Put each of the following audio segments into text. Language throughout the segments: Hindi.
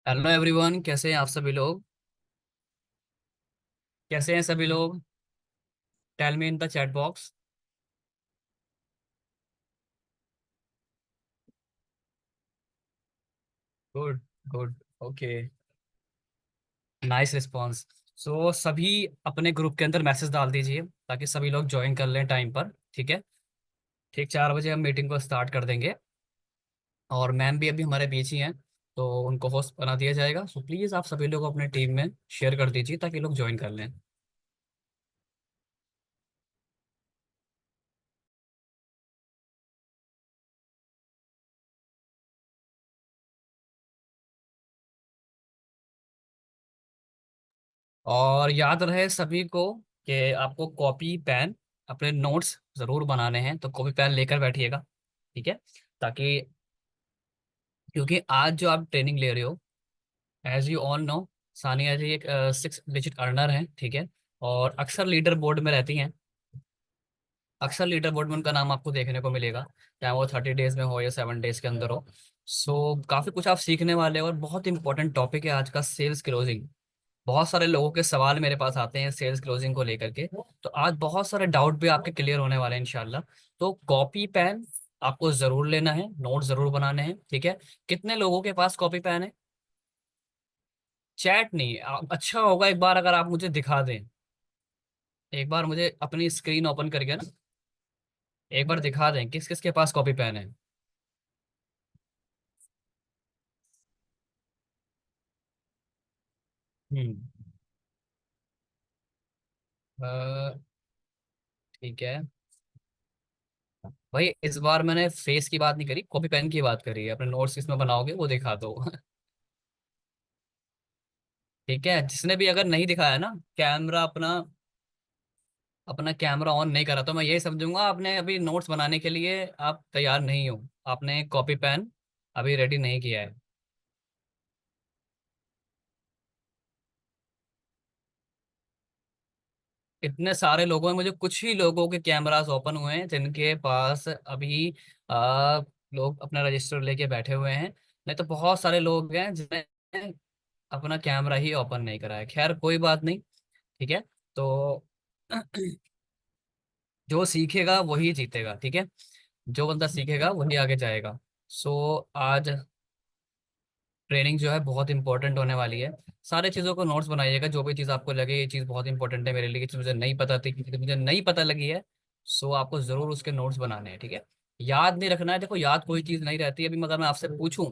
हेलो एवरीवन, कैसे हैं आप सभी लोग? कैसे हैं सभी लोग? Tell me in the chat box. Good. Good. Okay. Nice response. So सभी अपने ग्रुप के अंदर मैसेज डाल दीजिए ताकि सभी लोग ज्वाइन कर लें टाइम पर। ठीक है। ठीक 4 बजे हम मीटिंग को स्टार्ट कर देंगे। और मैम भी अभी हमारे बीच ही हैं, तो उनको होस्ट बना दिया जाएगा। सो प्लीज़ आप सभी लोग अपने टीम में शेयर कर दीजिए ताकि लोग ज्वाइन कर लें। और याद रहे सभी को कि आपको कॉपी पेन अपने नोट्स ज़रूर बनाने हैं, तो कॉपी पेन लेकर बैठिएगा। ठीक है। ताकि क्योंकि आज जो आप ट्रेनिंग ले रहे हो, as you all know, Sania ji एक 6 डिजिट अर्नर हैं। ठीक है। और अक्सर लीडर बोर्ड में रहती हैं। अक्सर लीडर बोर्ड में उनका नाम आपको देखने को मिलेगा, चाहे वो 30 डेज में हो या 7 डेज के अंदर हो। सो काफ़ी कुछ आप सीखने वाले हो। और बहुत इंपॉर्टेंट टॉपिक है आज का, सेल्स क्लोजिंग। बहुत सारे लोगों के सवाल मेरे पास आते हैं सेल्स क्लोजिंग को लेकर के, तो आज बहुत सारे डाउट भी आपके क्लियर होने वाले हैं इंशाल्लाह। तो कॉपी पेन आपको जरूर लेना है, नोट जरूर बनाने हैं। ठीक है। कितने लोगों के पास कॉपी पेन है? चैट नहीं, अच्छा होगा एक बार अगर आप मुझे दिखा दें। एक बार मुझे अपनी स्क्रीन ओपन करके ना एक बार दिखा दें किस किस के पास कॉपी पेन है। हम्म। अ, ठीक है। भाई इस बार मैंने फेस की बात नहीं करी, कॉपी पेन की बात करी है। अपने नोट्स किसमें बनाओगे वो दिखा दो। ठीक है। जिसने भी अगर नहीं दिखाया ना, कैमरा अपना अपना कैमरा ऑन नहीं करा, तो मैं यही समझूंगा आपने अभी नोट्स बनाने के लिए आप तैयार नहीं हो। आपने कॉपी पेन अभी रेडी नहीं किया है। इतने सारे लोगों में मुझे कुछ ही लोगों के कैमरास ओपन हुए हैं जिनके पास अभी लोग अपना रजिस्टर लेके बैठे हुए हैं। नहीं तो बहुत सारे लोग हैं जिन्हें अपना कैमरा ही ओपन नहीं करा है। खैर कोई बात नहीं। ठीक है। तो जो सीखेगा वही जीतेगा। ठीक है। जो बंदा सीखेगा वही आगे जाएगा। सो आज ट्रेनिंग जो है बहुत इंपॉर्टेंट होने वाली है। सारे चीज़ों को नोट्स बनाइएगा, जो भी चीज़ आपको लगे ये चीज़ बहुत इंपॉर्टेंट है मेरे लिए, ये चीज़ मुझे नहीं पता थी, मुझे नहीं पता लगी है। सो आपको ज़रूर उसके नोट्स बनाने हैं। ठीक है। याद नहीं रखना है। देखो याद कोई चीज़ नहीं रहती। अभी मगर मैं आपसे पूछूं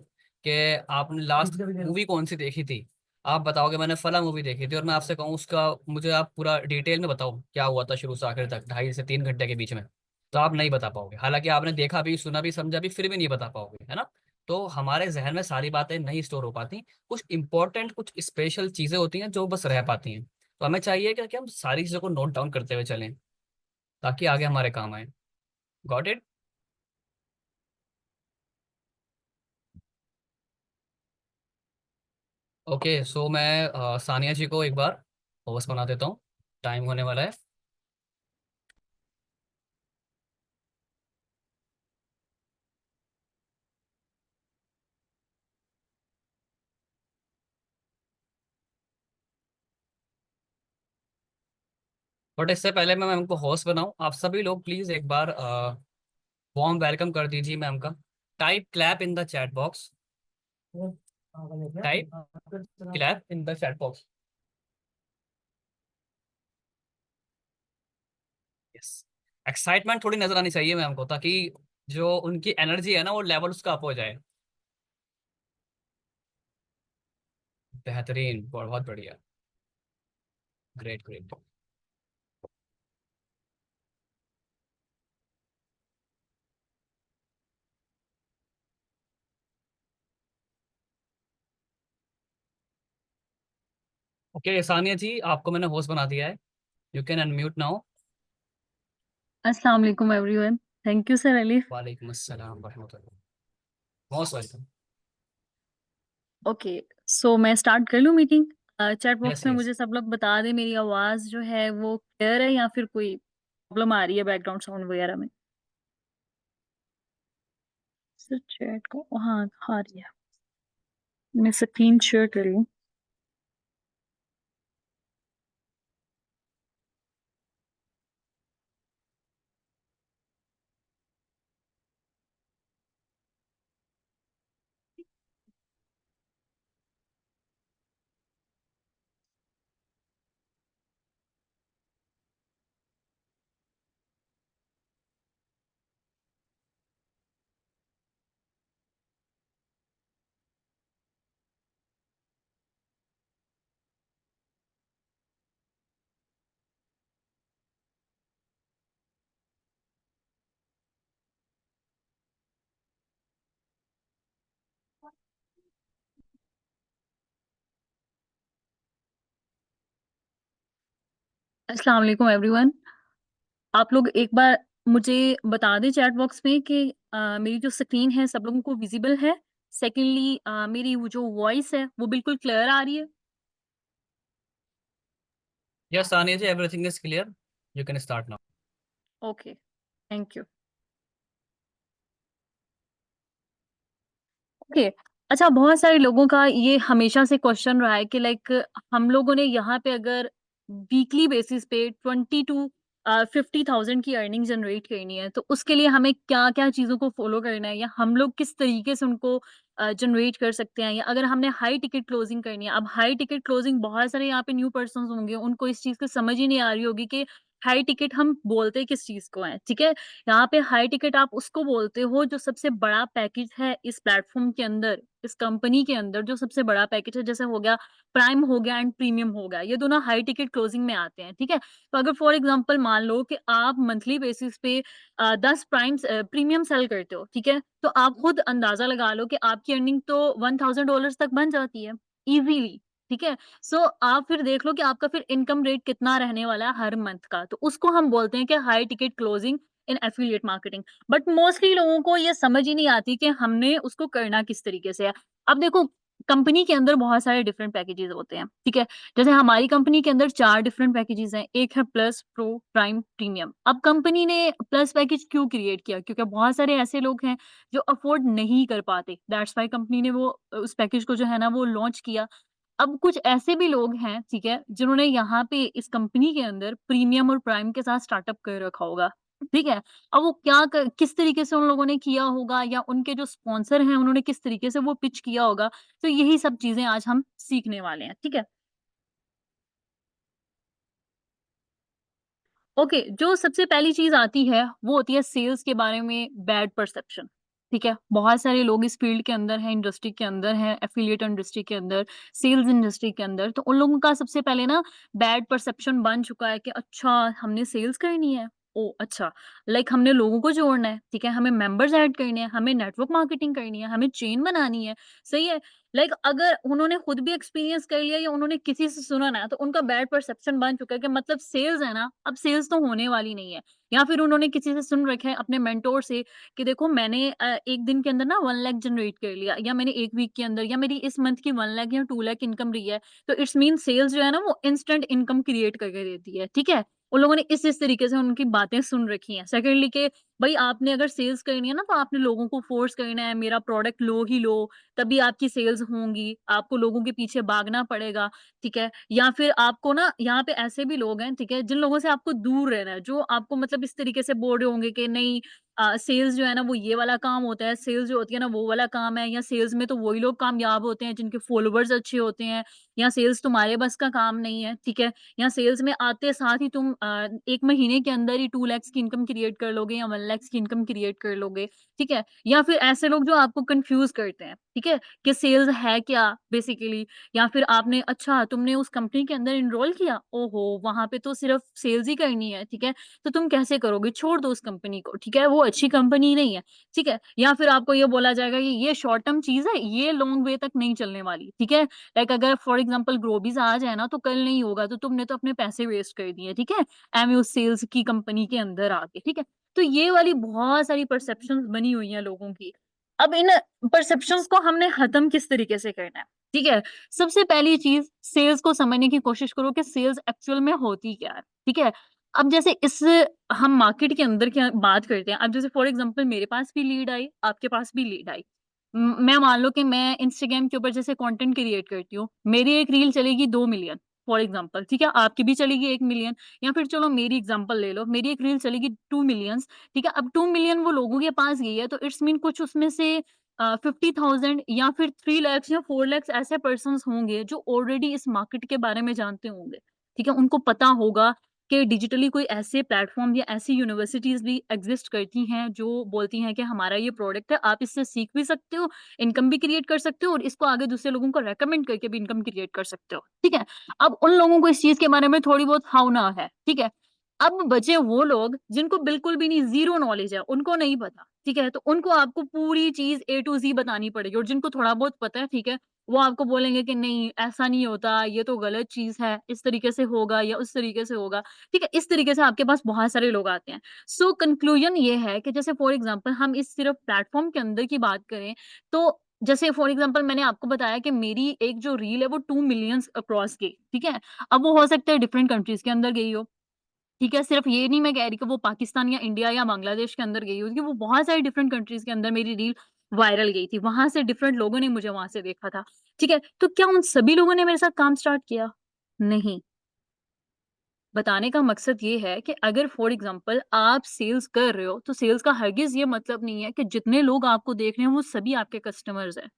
कि आपने लास्ट मूवी कौन सी देखी थी, आप बताओगे मैंने फला मूवी देखी थी, और मैं आपसे कहूँ उसका मुझे आप पूरा डिटेल में बताओ क्या हुआ था शुरू से आखिर तक 2.5 से 3 घंटे के बीच में, तो आप नहीं बता पाओगे। हालांकि आपने देखा भी, सुना भी, समझा भी, फिर भी नहीं बता पाओगे, है ना। तो हमारे जहन में सारी बातें नहीं स्टोर हो पाती। कुछ इंपॉर्टेंट, कुछ स्पेशल चीजें होती हैं जो बस रह पाती हैं। तो हमें चाहिए कि हम सारी चीजों को नोट डाउन करते हुए चलें ताकि आगे हमारे काम आए। Got it? ओके। सो मैं सानिया जी को एक बार होस्ट बना देता हूँ। टाइम होने वाला है। बट इससे पहले मैं मैम को होस्ट बनाऊं, आप सभी लोग प्लीज एक बार वार्म वेलकम कर दीजिए मैम का। Type clap in the chat box. Type clap in the chat box. Yes. Excitement थोड़ी नजर आनी चाहिए मैम को, ताकि जो उनकी एनर्जी है ना वो लेवल उसका अप हो जाए। बेहतरीन, बहुत बढ़िया। Great great. Okay Sania ji, आपको मैंने होस्ट बना दिया है। You can unmute now. अस्सलाम वालेकुम everyone. Thank you sir Alif. वालेकुम अस्सलाम वरहमतुल्लाह। Most welcome. ओके, सो मैं स्टार्ट कर लूँ मीटिंग। चैट यस बॉक्स में यस। मुझे सब लोग बता दें मेरी आवाज़ जो है वो क्लियर है या फिर कोई प्रॉब्लम आ रही है बैकग्राउंड साउंड वगैरह में। सर चैट को हाँ आ रही है। मैं स्क्रीन शेयर कर रही हूँ। अस्सलाम वालेकुम एवरीवन। आप लोग एक बार मुझे बता दें चैट बॉक्स में कि मेरी जो स्क्रीन है सब लोगों को विजिबल है। सेकंडली मेरी वो जो वॉइस है वो बिल्कुल क्लियर आ रही है। Yes Tania ji, everything is clear, you can start now. Okay, thank you. Okay, अच्छा, बहुत सारे लोगों का ये हमेशा से क्वेश्चन रहा है कि लाइक हम लोगों ने यहाँ पे अगर वीकली बेसिस पे 20 टू 50,000 की अर्निंग जनरेट करनी है तो उसके लिए हमें क्या-क्या चीज़ों को फॉलो करना है या हम लोग किस तरीके से उनको जनरेट कर सकते हैं, या अगर हमने हाई टिकट क्लोजिंग करनी है। अब हाई टिकट क्लोजिंग बहुत सारे यहाँ पे न्यू पर्सन्स होंगे, उनको इस चीज़ की समझ ही नहीं आ रही होगी कि हाई टिकट हम बोलते किस चीज़ को हैं, ठीक है? यहाँ पे हाई टिकट आप उसको बोलते हो जो सबसे बड़ा पैकेज है इस प्लेटफ़ॉर्म के अंदर, इस कंपनी के अंदर जो सबसे बड़ा पैकेज है, जैसे हो गया प्राइम हो गया एंड प्रीमियम हो गया, ये दोनों हाई टिकट क्लोजिंग में आते हैं, ठीक है? तो अगर फॉर एग्ज़ाम्पल मान लो कि आप मंथली बेसिस पे 10 प्रीमियम सेल करते हो, ठीक है? तो आप खुद अंदाज़ा लगा लो कि आपकी अर्निंग तो $1000 तक बन जाती है, ईज़िली, ठीक है? सो आप फिर देख लो कि आपका फिर इनकम रेट कितना रहने वाला है हर मंथ का, तो उसको हम बोलते हैं कि high ticket closing in affiliate marketing. But mostly लोगों को ये समझ ही नहीं आती कि हमने उसको करना किस तरीके से है। अब देखो, कंपनी के अंदर बहुत सारे डिफरेंट पैकेजेस होते हैं, ठीक है? जैसे हमारी कंपनी के अंदर 4 डिफरेंट पैकेजेस हैं, एक है प्लस, प्रो, प्राइम, प्रीमियम। अब कंपनी ने प्लस पैकेज क्यों क्रिएट किया? क्योंकि बहुत सारे ऐसे लोग हैं जो अफोर्ड नहीं कर पाते, दैट्स व्हाई कंपनी ने वो उस पैकेज को जो है ना वो लॉन्च किया। अब कुछ ऐसे भी लोग हैं, ठीक है, जिन्होंने यहाँ पे इस कंपनी के अंदर प्रीमियम और प्राइम के साथ स्टार्टअप कर रखा होगा, ठीक है? अब वो किस तरीके से उन लोगों ने किया होगा या उनके जो स्पॉन्सर हैं, उन्होंने किस तरीके से वो पिच किया होगा, तो यही सब चीज़ें आज हम सीखने वाले हैं, ठीक है? ओके, जो सबसे पहली चीज़ आती है, वो होती है सेल्स के बारे में बैड परसेप्शन, ठीक है? बहुत सारे लोग इस फील्ड के अंदर हैं, इंडस्ट्री के अंदर हैं, एफ़िलिएट इंडस्ट्री के अंदर, सेल्स इंडस्ट्री के अंदर, तो उन लोगों का सबसे पहले ना बैड परसेप्शन बन चुका है कि अच्छा, हमने सेल्स करनी है, ओह! अच्छा, लाइक हमने लोगों को जोड़ना है, ठीक है? हमें मेंबर्स ऐड करने हैं, हमें नेटवर्क मार्केटिंग करनी है, हमें चेन बनानी है, सही है? लाइक अगर उन्होंने खुद भी एक्सपीरियंस कर लिया या उन्होंने किसी से सुना ना, तो उनका बैड परसेप्शन बन चुका है कि मतलब सेल्स है ना, अब सेल्स तो होने वाली नहीं है। या फिर उन्होंने किसी से सुन रखा है अपने मेंटोर से कि देखो मैंने 1 दिन के अंदर ना 1 लाख जनरेट कर लिया, या मैंने 1 वीक के अंदर, या मेरी इस मंथ की 1 लाख या 2 लाख इनकम रही है। तो इट्स मीन सेल्स जो है ना वो इंस्टेंट इनकम क्रिएट करके देती है, ठीक है? उन लोगों ने इस तरीके से उनकी बातें सुन रखी हैं। सेकंडली के भई आपने अगर सेल्स करनी है ना, तो आपने लोगों को फोर्स करना है, मेरा प्रोडक्ट लो ही लो, तभी आपकी सेल्स होंगी, आपको लोगों के पीछे भागना पड़ेगा, ठीक है? या फिर आपको ना यहाँ पे ऐसे भी लोग हैं, ठीक है, जिन लोगों से आपको दूर रहना है, जो आपको मतलब इस तरीके से बोल रहे होंगे कि नहीं, सेल्स जो है ना वो ये वाला काम होता है, सेल्स जो होती है ना वो वाला काम है, या सेल्स में तो वही लोग कामयाब होते हैं जिनके फॉलोवर्स अच्छे होते हैं, या सेल्स तुम्हारे बस का काम नहीं है, ठीक है? या सेल्स में आते साथ ही तुम 1 महीने के अंदर ही 2 लैक्स की इनकम क्रिएट कर लोगे या 1 लैक्स की इनकम क्रिएट कर लोगे, ठीक है? या फिर ऐसे लोग जो आपको कन्फ्यूज़ करते हैं, ठीक है? कि सेल्स है क्या बेसिकली, या फिर आपने अच्छा तुमने उस कंपनी के अंदर एनरोल किया, ओहो! वहाँ पे तो सिर्फ़ सेल्स ही करनी है, ठीक है? तो तुम कैसे करोगे? छोड़ दो उस कंपनी को, ठीक है? वो अच्छी कंपनी नहीं है, ठीक है? या फिर आपको ये बोला जाएगा कि ये शॉर्ट टर्म चीज़ है, ये लॉन्ग वे तक नहीं चलने वाली, ठीक है? लाइक अगर फॉर एग्ज़ाम्पल ग्लोबीज़ आ जाए ना, तो कल नहीं होगा, तो तुमने तो अपने पैसे वेस्ट कर दिए, ठीक है? एवं उस सेल्स की कंपनी के अंदर आके, ठीक है? तो ये वाली बहुत सारी परसेप्शंस बनी हुई हैं लोगों की। अब इन परसेप्शंस को हमने खत्म किस तरीके से करना है, ठीक है? सबसे पहली चीज़, सेल्स को समझने की कोशिश करो कि सेल्स एक्चुअल में होती क्या है, ठीक है? अब जैसे इस हम मार्केट के अंदर क्या बात करते हैं, अब जैसे फॉर एग्ज़ाम्पल मेरे पास भी लीड आई, आपके पास भी लीड आई, मैं मान लो कि मैं इंस्टाग्राम के ऊपर जैसे कंटेंट क्रिएट करती हूँ, मेरी एक रील चलेगी 2 मिलियन फॉर एग्जांपल, ठीक है? आपकी भी चलेगी 1 मिलियन, या फिर चलो मेरी एग्जांपल ले लो, मेरी एक रील चलेगी 2 मिलियंस, ठीक है? अब 2 मिलियन वो लोगों के पास गई है, तो इट्स मीन कुछ उसमें से 50,000 या फिर 3 लाख या 4 लाख ऐसे पर्सन्स होंगे जो ऑलरेडी इस मार्केट के बारे में जानते होंगे, ठीक है? उनको पता होगा कि डिजिटली कोई ऐसे प्लेटफ़ॉर्म या ऐसी यूनिवर्सिटीज़ भी एग्ज़िस्ट करती हैं, जो बोलती हैं कि हमारा ये प्रोडक्ट है, आप इससे सीख भी सकते हो, इनकम भी क्रिएट कर सकते हो और इसको आगे दूसरे लोगों को रिकमेंड करके भी इनकम क्रिएट कर सकते हो, ठीक है? अब उन लोगों को इस चीज़ के बारे में थोड़ी बहुत हाँ-ना है, ठीक है? अब बचे वो लोग जिनको बिल्कुल भी नहीं, ज़ीरो नॉलेज है, उनको नहीं पता, ठीक है? तो उनको आपको पूरी चीज़ ए टू ज़ी बतानी पड़ेगी, और जिनको थोड़ा बहुत पता है, ठीक है? वो आपको बोलेंगे कि नहीं ऐसा नहीं होता, ये तो गलत चीज़ है, इस तरीके से होगा या उस तरीके से होगा, ठीक है? इस तरीके से आपके पास बहुत सारे लोग आते हैं। सो कंक्लूजन ये है कि जैसे फॉर एग्ज़ाम्पल हम इस सिर्फ़ प्लेटफ़ॉर्म के अंदर की बात करें, तो जैसे फॉर एग्ज़ाम्पल मैंने आपको बताया कि मेरी एक जो रील है वो 2 मिलियंस अक्रॉस गई, ठीक है? अब वो हो सकता है डिफरेंट कंट्रीज़ के अंदर गई हो, ठीक है? सिर्फ़ ये नहीं मैं कह रही कि वो पाकिस्तान या इंडिया या बांग्लादेश के अंदर गई हो, क्योंकि वो बहुत सारी डिफरेंट कंट्रीज़ के अंदर मेरी रील वायरल गई थी। वहाँ से डिफरेंट लोगों ने मुझे वहाँ से देखा था, ठीक है? तो क्या उन सभी लोगों ने मेरे साथ काम स्टार्ट किया? नहीं। बताने का मकसद ये है कि अगर फॉर एग्ज़ाम्पल आप सेल्स कर रहे हो, तो सेल्स का हरगिज़ ये मतलब नहीं है कि जितने लोग आपको देख रहे हैं वो सभी आपके कस्टमर्स हैं,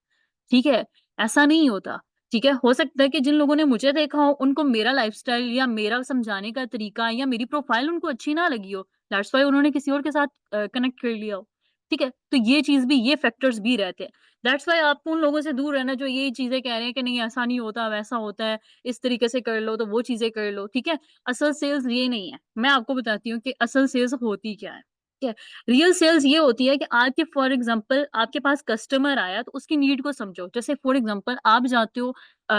ठीक है? ऐसा नहीं होता, ठीक है? हो सकता है कि जिन लोगों ने मुझे देखा हो उनको मेरा लाइफ़स्टाइल या मेरा समझाने का तरीका या मेरी प्रोफ़ाइल उनको अच्छी ना लगी हो, दैट्स व्हाई उन्होंने किसी और के साथ कनेक्ट कर लिया हो, ठीक है? तो ये चीज़ भी, ये फैक्टर्स भी रहते हैं। दैट्स व्हाई आपको उन लोगों से दूर रहना जो ये चीज़ें कह रहे हैं कि नहीं ऐसा नहीं होता, वैसा होता है, इस तरीके से कर लो, तो वो चीज़ें कर लो, ठीक है? असल सेल्स ये नहीं है। मैं आपको बताती हूँ कि असल सेल्स होती क्या है, ठीक है? रियल सेल्स ये होती है कि आपके फॉर एग्ज़ाम्पल आपके पास कस्टमर आया तो उसकी नीड को समझो। जैसे फॉर एग्ज़ाम्पल आप जाते हो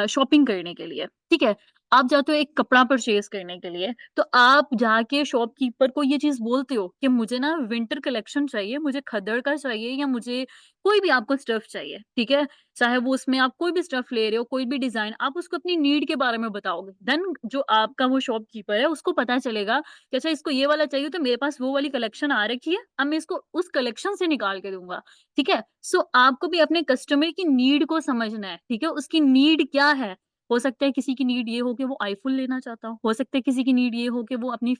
शॉपिंग करने के लिए, ठीक है? आप जाते हो एक कपड़ा परचेज़ करने के लिए, तो आप जाके शॉपकीपर को ये चीज़ बोलते हो कि मुझे ना विंटर कलेक्शन चाहिए, मुझे खद्दड़ का चाहिए या मुझे कोई भी आपको स्टफ़ चाहिए, ठीक है? चाहे वो उसमें आप कोई भी स्टफ़ ले रहे हो, कोई भी डिज़ाइन, आप उसको अपनी नीड के बारे में बताओगे। देन जो आपका वो शॉपकीपर है उसको पता चलेगा कि अच्छा इसको ये वाला चाहिए तो मेरे पास वो वाली कलेक्शन आ रखी है, अब मैं इसको उस कलेक्शन से निकाल के दूँगा, ठीक है? सो आपको भी अपने कस्टमर की नीड को समझना है, ठीक है? उसकी नीड क्या है? हो सकता है किसी की नीड ये हो कि वो आईफ़ोन लेना चाहता हो सकता है किसी की नीड ये हो कि वो अपनी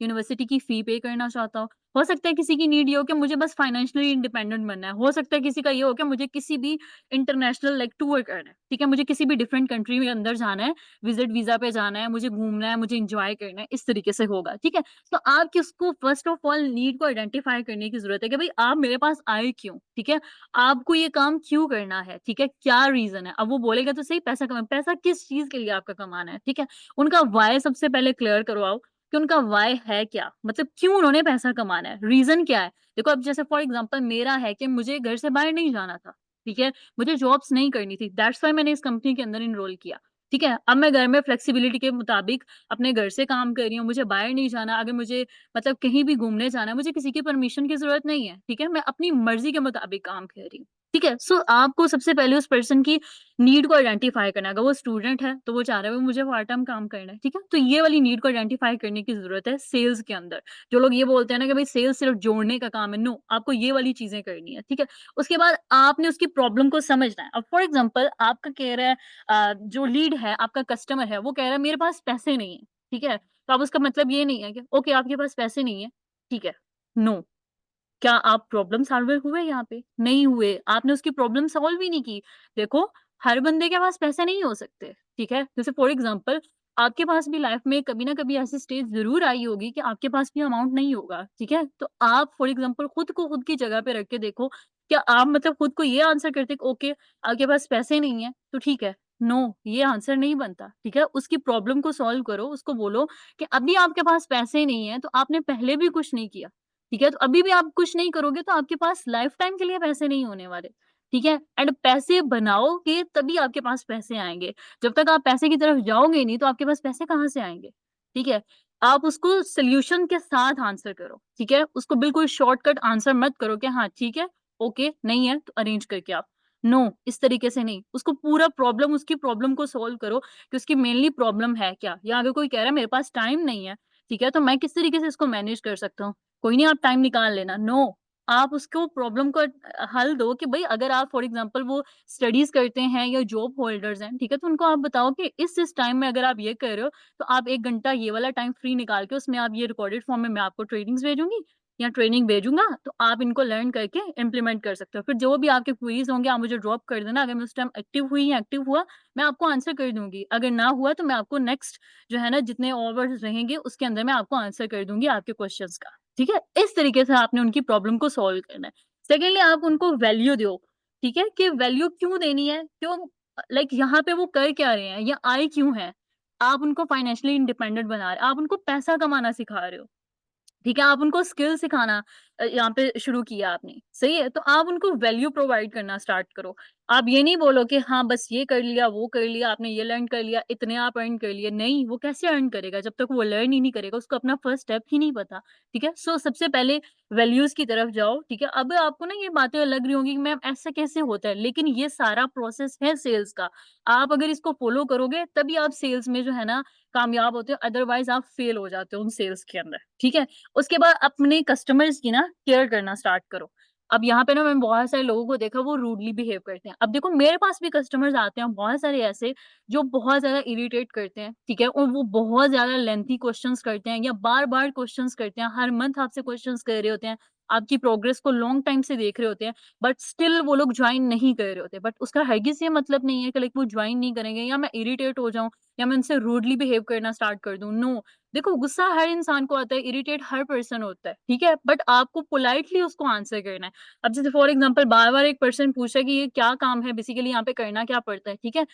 यूनिवर्सिटी की फ़ी पे करना चाहता हो सकता है किसी की नीड ये हो कि मुझे बस फाइनेंशियली इंडिपेंडेंट बनना है, हो सकता है किसी का ये हो कि मुझे किसी भी इंटरनेशनल लाइक टूर करना है, ठीक है? मुझे किसी भी डिफरेंट कंट्री में अंदर जाना है, विज़िट वीज़ा पे जाना है, मुझे घूमना है, मुझे एन्जॉय करना है, इस तरीके से होगा, ठीक है? तो आप किसको फर्स्ट ऑफ ऑल नीड को आइडेंटिफाई करने की ज़रूरत है कि भई आप मेरे पास आए क्यों? ठीक है? आपको ये काम क्यों करना है? ठीक है? क्या रीज़न है? अब वो बोलेगा तो सही पैसा किस चीज़ के लिए आपका कमाना है? ठीक है? उनका व्हाय सबसे पहले क्लियर करवाओ कि उनका व्हाय है क्या? मतलब क्यों उन्होंने पैसा कमाना है? रीज़न क्या है? देखो अब जैसे फॉर एग्ज़ाम्पल मेरा है कि मुझे घर से बाहर नहीं जाना था, ठीक है? मुझे जॉब्स नहीं करनी थी, दैट्स व्हाई मैंने इस कंपनी के अंदर एनरोल किया, ठीक है? अब मैं घर में फ्लेक्सिबिलिटी के मुताबिक अपने घर से काम कर रही हूँ, मुझे बाहर नहीं जाना, अगर मुझे मतलब कहीं भी घूमने जाना है, मुझे किसी की परमिशन की ज़रूरत नहीं है, ठीक है? मैं अपनी मर्ज़ी के मुताबिक काम कर रही हूँ, ठीक है? सो आपको सबसे पहले उस पर्सन की नीड को आइडेंटिफ़ाई करना है, अगर वो स्टूडेंट है, तो वो चाह रहा है, मुझे पार्ट टाइम काम करना है, ठीक है? तो ये वाली नीड को आइडेंटिफ़ाई करने की ज़रूरत है सेल्स के अंदर। जो लोग ये बोलते हैं ना कि भई सेल्स सिर्फ़ जोड़ने का काम है, नो, आपको ये वाली चीज़ें करनी है, ठीक है? उसके बाद आपने उसकी प्रॉब्लम को समझना है। अब फॉर एग्ज़ाम्पल आपका कह रहा है जो लीड है, आपका कस्टमर है, वो कह रहा है मेरे पास पैसे नहीं है, ठीक है? तो अब उसका मतलब ये नहीं है कि ओके आपके पास पैसे नहीं है, ठीक है, नो। क्या आप प्रॉब्लम सॉल्वर हुए यहाँ पे? नहीं हुए, आपने उसकी प्रॉब्लम सॉल्व ही नहीं की। देखो, हर बंदे के पास पैसे नहीं हो सकते, ठीक है? जैसे फॉर एग्ज़ाम्पल आपके पास भी लाइफ़ में कभी न कभी ऐसी स्टेज ज़रूर आई होगी कि आपके पास भी अमाउंट नहीं होगा, ठीक है? तो आप फॉर एग्ज़ाम्पल खुद को खुद की जगह पे रख के देखो, क्या आप मतलब खुद को ये आंसर करते कि ओके, आपके पास पैसे नहीं है, तो ठीक है। नो, ये आंसर नहीं बनता, ठीक है? उसकी प्रॉब्लम को सॉल्व करो, उसको बोलो कि अभी आपके पास पैसे नहीं है, तो आपने पहले भी कुछ नहीं किया। ठीक है? तो अभी भी आप कुछ नहीं करोगे तो आपके पास लाइफ टाइम के लिए पैसे नहीं होने वाले, ठीक है? एंड पैसे बनाओगे तभी आपके पास पैसे आएँगे। जब तक आप पैसे की तरफ जाओगे नहीं तो आपके पास पैसे कहाँ से आएँगे? ठीक है? आप उसको सॉल्यूशन के साथ आंसर करो, ठीक है? उसको बिल्कुल शॉर्टकट आंसर मत करो कि हाँ, ठीक है, ओके, नहीं है तो अरेंज करके आओ। नो, इस तरीके से नहीं। उसको पूरा प्रॉब्लम उसकी प्रॉब्लम को सॉल्व करो कि उसकी मेनली प्रॉब्लम है क्या? या अगर कोई कह रहा है मेरे पास टाइम नहीं है, ठीक है? तो मैं किस तरीके से इसको मैनेज कर सकता हूँ? कोई नहीं आप टाइम निकाल लेना, नो, आप उसको प्रॉब्लम को हल दो कि भई अगर आप फॉर एग्ज़ाम्पल वो स्टडीज़ करते हैं या जॉब होल्डर्स हैं, ठीक है? तो उनको आप बताओ कि इस टाइम में अगर आप ये कर रहे हो, तो आप 1 घंटा ये वाला टाइम फ्री निकाल के उसमें आप ये रिकॉर्डेड फॉर्म में मैं आपको ट्रेनिंग्स भेजूँगी या ट्रेनिंग भेजूँगा, तो आप इनको लर्न करके इम्प्लीमेंट कर सकते हो। फिर जो भी आपके क्वेरीज़ होंगे आप मुझे ड्रॉप कर देना, अगर मैं उस टाइम एक्टिव हुई या एक्टिव हुआ, मैं आपको आंसर कर दूँगी। अगर ना हुआ तो मैं आपको नेक्स्ट जो है ना जितने आवर्स रहेंगे उसके अंदर मैं आपको आंसर कर दूँगी आपके क्वेश्चन्स का, ठीक है? इस तरीके से आपने उनकी प्रॉब्लम को सॉल्व करना है। सेकंडली आप उनको वैल्यू दो, ठीक है? कि वैल्यू क्यों देनी है? क्यों लाइक यहाँ पे वो कर क्या रहे हैं या आए क्यों हैं? आप उनको फाइनेंशियली इंडिपेंडेंट बना रहे हो, आप उनको पैसा कमाना सिखा रहे हो। ठीक है, आप उनको स्किल सिखाना यहाँ पे शुरू किया आपने, सही है? तो आप उनको वैल्यू प्रोवाइड करना स्टार्ट करो। आप ये नहीं बोलो कि हाँ, बस ये कर लिया, वो कर लिया, आपने ये लर्न कर लिया, इतने आप अर्न कर लिए। नहीं, वो कैसे अर्न करेगा जब तक वो लर्न ही नहीं करेगा, उसको अपना फर्स्ट स्टेप ही नहीं पता, ठीक है? सो सबसे पहले वैल्यूज़ की तरफ जाओ, ठीक है? अब आपको ना ये बातें लग रही होंगी कि मैम ऐसा कैसे होता है? लेकिन ये सारा प्रोसेस है सेल्स का। आप अगर इसको फॉलो करोगे तभी आप सेल्स में जो है ना कामयाब होते हो, अदरवाइज़ आप फेल हो जाते हो उन सेल्स के अंदर, ठीक है? उसके बाद अपने कस्टमर्स की ना केयर करना स्टार्ट करो। अब यहाँ पे ना मैंने बहुत सारे लोगों को देखा वो रूडली बिहेव करते हैं। अब देखो मेरे पास भी कस्टमर्स आते हैं बहुत सारे ऐसे जो बहुत ज़्यादा इरिटेट करते हैं, ठीक है? और वो बहुत ज़्यादा लेंथी क्वेश्चन्स करते हैं या बार-बार क्वेश्चन्स करते हैं, हर मंथ आपसे क्वेश्चन्स कर रहे होते हैं, आपकी प्रोग्रेस को लॉन्ग टाइम से देख रहे होते हैं, बट स्टिल वो लोग जॉइन नहीं कर रहे होते। बट उसका हरगिज़ ये मतलब नहीं है कि लाइक वो जॉइन नहीं करेंगे या मैं इरिटेट हो जाऊँ या मैं उनसे रूडली बिहेव करना स्टार्ट कर दूँ, नो। देखो गुस्सा हर इंसान को आता है, इरिटेट हर पर्सन होता है, ठीक है? बट आपको पोलाइटली उसको आंसर करना है। अब जैसे फॉर एग्जांपल बार-बार एक पर्सन पूछे कि ये क्या काम है? बेसिकली यहाँ पे करना क्या पड़ता है? ठीक है?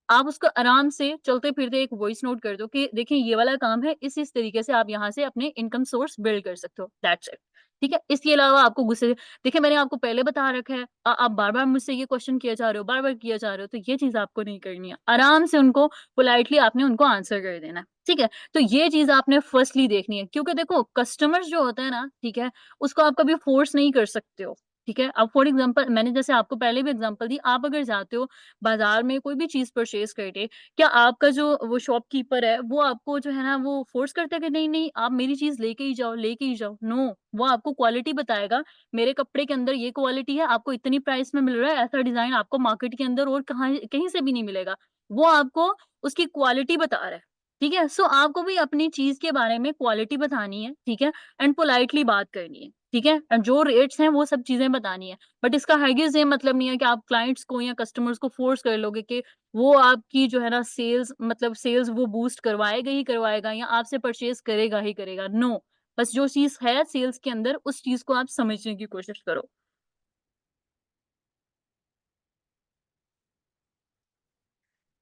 आप उसको आराम से चलते-फिरते एक वॉइस नोट कर दो कि देखिए ये वाला काम है, इस तरीके से आप यहाँ से अपने इनकम सोर्स बिल्ड कर सकते हो, दैट्स इट। ठीक है? इसके अलावा आपको गुस्से देखिए मैंने आपको पहले बता रखा है आप बार-बार मुझसे ये क्वेश्चन किए जा रहे हो, बार-बार किए जा रहे हो, तो ये चीज़ आपको नहीं करनी है। आराम से उनको पोलाइटली आपने उनको आंसर कर देना है, ठीक है? तो ये चीज़ आपने फर्स्टली देखनी है क्योंकि देखो कस्टमर्स जो होता है ना, ठीक है? उसको आप कभी फोर्स नहीं कर सकते हो, ठीक है? अब फॉर एग्जांपल मैंने जैसे आपको पहले भी एग्जांपल दी, आप अगर जाते हो बाज़ार में कोई भी चीज़ परचेज़ करके, क्या आपका जो वो शॉपकीपर है, वो आपको जो है ना वो फ़ोर्स करता है कि नहीं-नहीं आप मेरी चीज़ लेके ही जाओ, लेके ही जाओ? नो, वो आपको क्वालिटी बताएगा, मेरे कपड़े के अंदर ये क्वालिटी है, आपको इतनी प्राइस में मिल रहा है, ऐसा डिज़ाइन आपको मार्केट के अंदर और कहाँ कहीं से भी नहीं मिलेगा। वो आपको उसकी क्वालिटी बता रहा है, ठीक है? सो आपको भी अपनी चीज़ के बारे में क्वालिटी बतानी है, ठीक है? एंड पोलाइटली बात करनी है, ठीक है? एंड जो रेट्स हैं वो सब चीज़ें बतानी है। बट इसका हरगिज़ ये मतलब नहीं है कि आप क्लाइंट्स को या कस्टमर्स को फ़ोर्स कर लोगे कि वो आपकी जो है ना सेल्स मतलब सेल्स वो बूस्ट करवाएगा ही करवाएगा या आपसे परचेज़ करेगा ही करेगा, नो। बस जो चीज़ है सेल्स के अंदर उस चीज़ को आप समझने की कोशिश करो।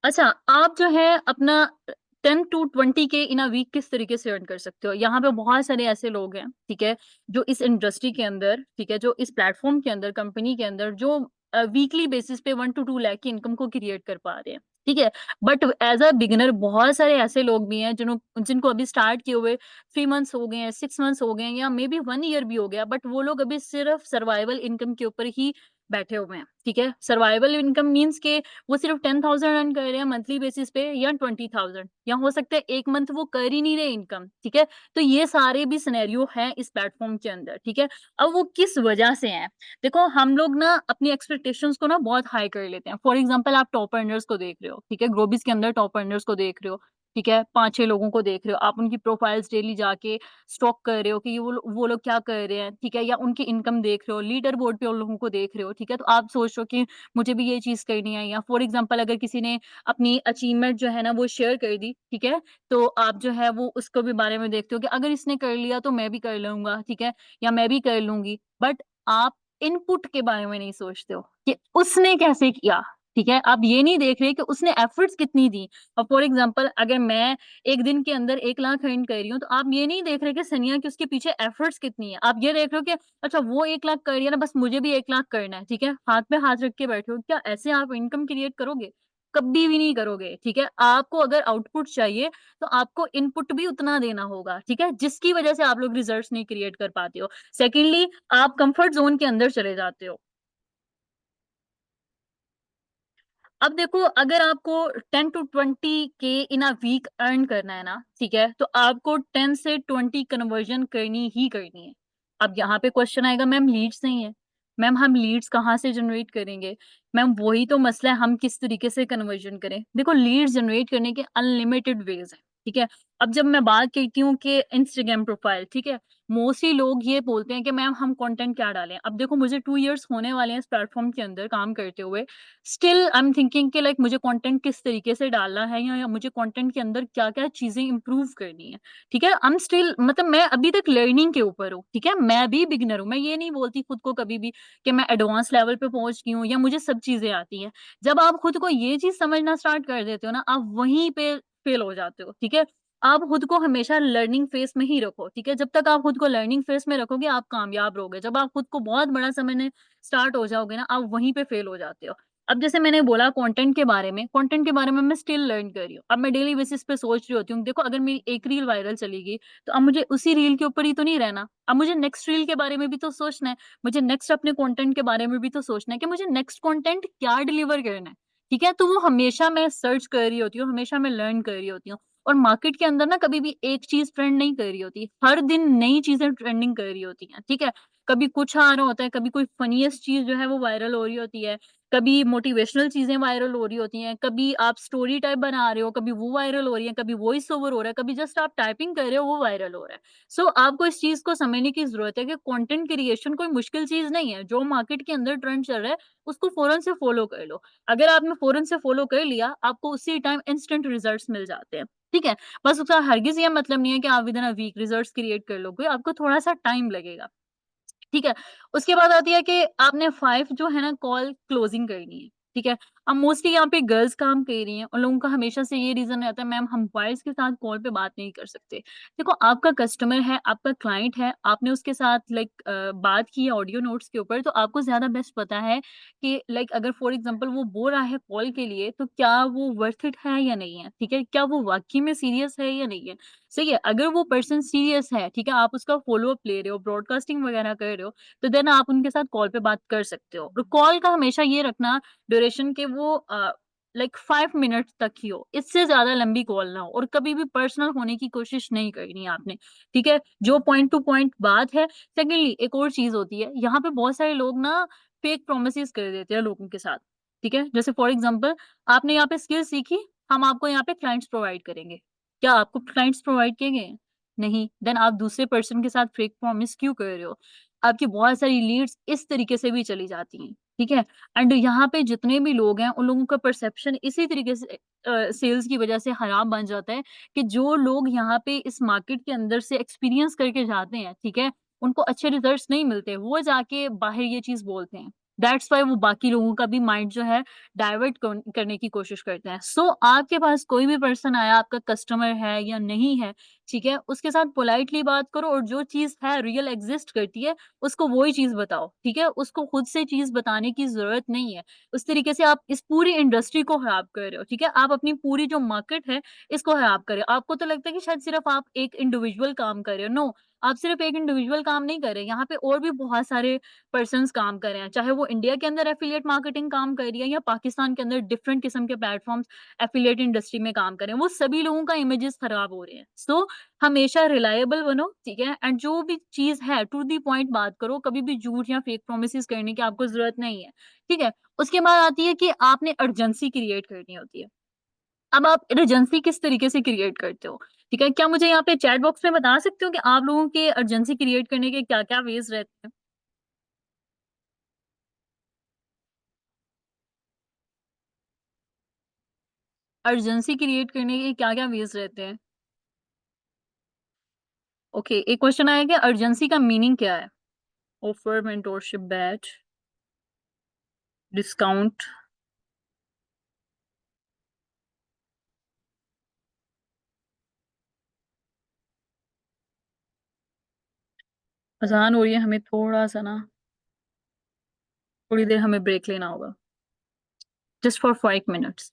अच्छा, आप जो है अपना 10 टू 20 के इन अ वीक किस तरीके से अर्न कर सकते हो? यहाँ पे बहुत सारे ऐसे लोग हैं, ठीक है? जो इस इंडस्ट्री के अंदर, ठीक है? जो इस प्लेटफ़ॉर्म के अंदर, कंपनी के अंदर जो वीकली बेसिस पे 1 टू 2 लाख की इनकम को क्रिएट कर पा रहे हैं, ठीक है? बट ऐज़ अ बिगिनर बहुत सारे ऐसे लोग भी हैं जिनको अभी स्टार्ट किए हुए 3 मंथ्स हो गए हैं, 6 मंथ्स हो गए हैं या मेबी 1 ईयर भी हो गया, बट वो लोग अभी सिर्फ़ सर्वाइवल इनकम के ऊपर ही बैठे हुए हैं, ठीक है? सर्वाइवल इनकम मीन्स के वो सिर्फ 10,000 अर्न कर रहे हैं मंथली बेसिस पे या 20,000 या हो सकता है 1 मंथ वो कर ही नहीं रहे इनकम, ठीक है? तो ये सारे भी सिनेरियो हैं इस प्लेटफ़ॉर्म के अंदर, ठीक है? अब वो किस वजह से हैं? देखो हम लोग ना अपनी एक्सपेक्टेशंस को ना बहुत हाई कर लेते हैं। फॉर एग्ज़ाम्पल आप टॉप अर्नर्स को देख रहे हो, ठीक है? ग्लोबिस के अंदर टॉप अर्नर्स को देख रहे हो, ठीक है? 5-6 लोगों को देख रहे हो, आप उनकी प्रोफाइल्स डेली जाके स्टॉक कर रहे हो कि ये वो लोग क्या कर रहे हैं, ठीक है? या उनकी इनकम देख रहे हो, लीडर बोर्ड पे उन लोगों को देख रहे हो, ठीक है? तो आप सोच रहे हो कि मुझे भी ये चीज़ करनी है या फॉर एग्ज़ाम्पल अगर किसी ने अपनी अचीवमेंट जो है ना वो शेयर कर दी, ठीक है? तो आप जो है वो उसको भी बारे में देखते हो कि अगर इसने कर लिया तो मैं भी कर लूँगा, ठीक है? या मैं भी कर लूँगी। बट आप इनपुट के बारे में नहीं सोचते हो कि उसने कैसे किया, ठीक है? आप ये नहीं देख रहे कि उसने एफर्ट्स कितनी दी और फॉर एग्ज़ाम्पल अगर मैं 1 दिन के अंदर 1 लाख अर्न कर रही हूँ, तो आप ये नहीं देख रहे कि सनिया की उसके पीछे एफर्ट्स कितनी है। आप ये देख रहे हो कि अच्छा वो 1 लाख कर रही है ना बस मुझे भी 1 लाख करना है, ठीक है? हाथ पे हाथ रख के बैठे हो, क्या ऐसे आप इनकम क्रिएट करोगे? कभी भी नहीं करोगे, ठीक है? आपको अगर आउटपुट चाहिए, तो आपको इनपुट भी उतना देना होगा, ठीक है? जिसकी वजह से आप लोग रिजल्ट्स नहीं क्रिएट कर पाते हो। सेकंडली आप कम्फर्ट ज़ोन के अंदर चले जाते हो। अब देखो अगर आपको 10 टू 20 के इन अ वीक अर्न करना है ना, ठीक है? तो आपको 10 से 20 कन्वर्जन करनी ही करनी है। अब यहाँ पे क्वेश्चन आएगा, मैम लीड्स नहीं है। मैम हम लीड्स कहाँ से जनरेट करेंगे? मैम वही तो मसला है, हम किस तरीके से कन्वर्जन करें? देखो लीड्स जनरेट करने के अनलिमिटेड वेज हैं, ठीक है? अब जब मैं बात करती हूँ कि इंस्टाग्राम प्रोफाइल, ठीक है? मोस्टली लोग ये बोलते हैं कि मैम हम कंटेंट क्या डालें? अब देखो मुझे 2 इयर्स होने वाले हैं इस प्लेटफ़ॉर्म के अंदर काम करते हुए। स्टिल आई एम थिंकिंग कि लाइक मुझे कंटेंट किस तरीके से डालना है, या मुझे कंटेंट के अंदर क्या-क्या चीज़ें इम्प्रूव करनी है, ठीक है? आई एम स्टिल मतलब मैं अभी तक लर्निंग के ऊपर हूँ, ठीक है? मैं भी बिगिनर हूँ। मैं ये नहीं बोलती खुद को कभी भी कि मैं एडवांस लेवल पे पहुँच गई हूँ या मुझे सब चीज़ें आती हैं। जब आप खुद को ये चीज़ समझना स्टार्ट कर देते हो ना, आप वहीं पे फेल हो जाते हो, ठीक है? आप खुद को हमेशा लर्निंग फेज़ में ही रखो, ठीक है? जब तक आप खुद को लर्निंग फेज़ में रखोगे, आप कामयाब रहोगे। जब आप खुद को बहुत बड़ा समझने स्टार्ट हो जाओगे ना, आप वहीं पे फेल हो जाते हो। अब जैसे मैंने बोला कंटेंट के बारे में मैं स्टिल लर्न कर रही हूँ। अब मैं डेली बेसिस पे सोच रही होती हूँ, देखो अगर मेरी एक रील वायरल चली गई, तो अब मुझे उसी रील के ऊपर ही तो नहीं रहना। अब मुझे नेक्स्ट रील के बारे में भी तो सोचना है। मुझे नेक्स्ट अपने कंटेंट के बारे में भी तो सोचना है कि मुझे नेक्स्ट कंटेंट क्या डिलीवर करना है, ठीक है? तो वो हमेशा मैं सर्च कर रही होती हूँ, हमेशा मैं लर्न कर रही होती हूँ। और मार्केट के अंदर ना कभी भी एक चीज़ ट्रेंड नहीं कर रही होती। हर दिन नई चीज़ें ट्रेंडिंग कर रही होती हैं, ठीक है? कभी कुछ आ रहा होता है, कभी कोई फ़नीएस्ट चीज़ जो है वो वायरल हो रही होती है, कभी मोटिवेशनल चीज़ें वायरल हो रही होती हैं, कभी आप स्टोरी टाइप बना रहे हो, कभी वो वायरल हो रही है, कभी वॉइस ओवर हो रहा है, कभी जस्ट आप टाइपिंग कर रहे हो, वो वायरल हो रहा है। सो आपको इस चीज़ को समझने की ज़रूरत है कि कंटेंट क्रिएशन कोई मुश्किल चीज़ नहीं है। जो मार्केट के अंदर ट्रेंड चल रहा है, उसको फ़ौरन से फ़ॉलो कर लो। अगर आपने फ़ौरन से फ़ॉलो कर लिया, आपको उसी टाइम इंस्टेंट रिजल्ट्स मिल जाते हैं, ठीक है? बस उसका हरगिज़ ये मतलब नहीं है कि आप within a week results create कर लोगे, आपको थोड़ा-सा टाइम लगेगा। ठीक है? उसके बाद आती है कि आपने 5 जो है ना कॉल क्लोजिंग करनी है, ठीक है? अब मोस्टली यहाँ पे गर्ल्स काम कर रही हैं, उन लोगों का हमेशा से ये रीज़न रहता है, मैम हम बॉयज़ के साथ कॉल पे बात नहीं कर सकते। देखो आपका कस्टमर है, आपका क्लाइंट है, आपने उसके साथ बात की है ऑडियो नोट्स के ऊपर, तो आपको ज़्यादा बेस्ट पता है कि लाइक अगर फॉर एग्ज़ाम्पल वो बोल रहा है कॉल के लिए, तो क्या वो वर्थ इट है या नहीं है, ठीक है? क्या वो वाक़ई में सीरियस है या नहीं है? सही है, अगर वो पर्सन सीरियस है, ठीक है, आप उसका फ़ॉलो-अप ले रहे हो, ब्रॉडकास्टिंग वगैरह कर रहे हो, तो देन आप उनके साथ कॉल पे बात कर सकते हो। और कॉल का हमेशा ये रखना ड्यूरेशन के वो 5 मिनट्स तक ही हो, इससे ज़्यादा लंबी कॉल ना हो और कभी भी पर्सनल होने की कोशिश नहीं करनी है आपने, ठीक है? जो पॉइंट टू पॉइंट बात है। सेकंडली एक और चीज़ होती है, यहाँ पे बहुत सारे लोग ना फेक प्रोमिसेस कर देते हैं लोगों के साथ, ठीक है? जैसे फॉर एग्ज़ाम्पल आपने यहाँ पे स्किल सीखी, हम आपको यहाँ पे क्लाइंट्स प्रोवाइड करेंगे। क्या आपको क्लाइंट्स प्रोवाइड किए गए हैं? नहीं, देन आप दूसरे पर्सन के साथ फेक प्रॉमिस क्यों कर रहे हो? आपकी बहुत सारी लीड्स इस तरीके से भी चली जाती हैं, ठीक है? एंड यहाँ पे जितने भी लोग हैं, उन लोगों का परसेप्शन इसी तरीके से सेल्स की वजह से खराब बन जाता है कि जो लोग यहाँ पे इस मार्केट के अंदर से एक्सपीरियंस करके जाते हैं, ठीक है? उनको अच्छे रिजल्ट्स नहीं मिलते, वो जाके बाहर ये चीज़ बोलते हैं। दैट्स व्हाई वो बाकी लोगों का भी माइंड जो है डाइवर्ट करने की कोशिश करते हैं। सो आपके पास कोई भी पर्सन आया, आपका कस्टमर है या नहीं है, ठीक है? उसके साथ पोलाइटली बात करो और जो चीज़ है रियल एग्ज़िस्ट करती है, उसको वो ही चीज़ बताओ, ठीक है? उसको खुद से चीज़ बताने की ज़रूरत नहीं है। उस तरीके से आप इस पूरी इंडस्ट्री को खराब कर रहे हो, ठीक है? आप अपनी पूरी जो मार्केट है, इसको खराब कर रहे हो। आपको तो लगता है कि शायद सिर्फ़ आप एक इंडिविजुअल काम कर रहे हो, नो, आप सिर्फ़ एक इंडिविजुअल काम नहीं कर रहे, यहाँ पे और भी बहुत सारे पर्सन्स काम कर रहे हैं। चाहे वो इंडिया के अंदर एफ़िलिएट मार्केटिंग काम कर रही है या पाकिस्तान के अंदर डिफरेंट किस्म के प्लेटफ़ॉर्म्स एफ़िलिएट इंडस्ट्री में काम कर रहे हैं, वो सभी लोगों का इमेजेस खराब हो रहे हैं। सो हमेशा रिलायबल बनो, ठीक है? एंड जो भी चीज़ है टू द पॉइंट बात करो, कभी भी झूठ या फेक प्रोमिसेस करने की आपको ज़रूरत नहीं है, ठीक है? उसके बाद आती है कि आपने अर्जेंसी क्रिएट करनी होती है। अब आप अर्जेंसी किस तरीके से क्रिएट करते हो, ठीक है? क्या मुझे यहाँ पे चैट बॉक्स में बता सकते हो कि आप लोगों के अर्जेंसी क्रिएट करने के क्या-क्या वेज़ रहते हैं? अर्जेंसी क्रिएट करने के क्या-क्या वेज़ रहते हैं? ओके, एक क्वेश्चन आया कि अर्जेंसी का मीनिंग क्या है? Offer, mentorship, batch, discount. अज़ान हो रही है, हमें थोड़ा-सा ना थोड़ी देर हमें ब्रेक लेना होगा। Just for 5 minutes.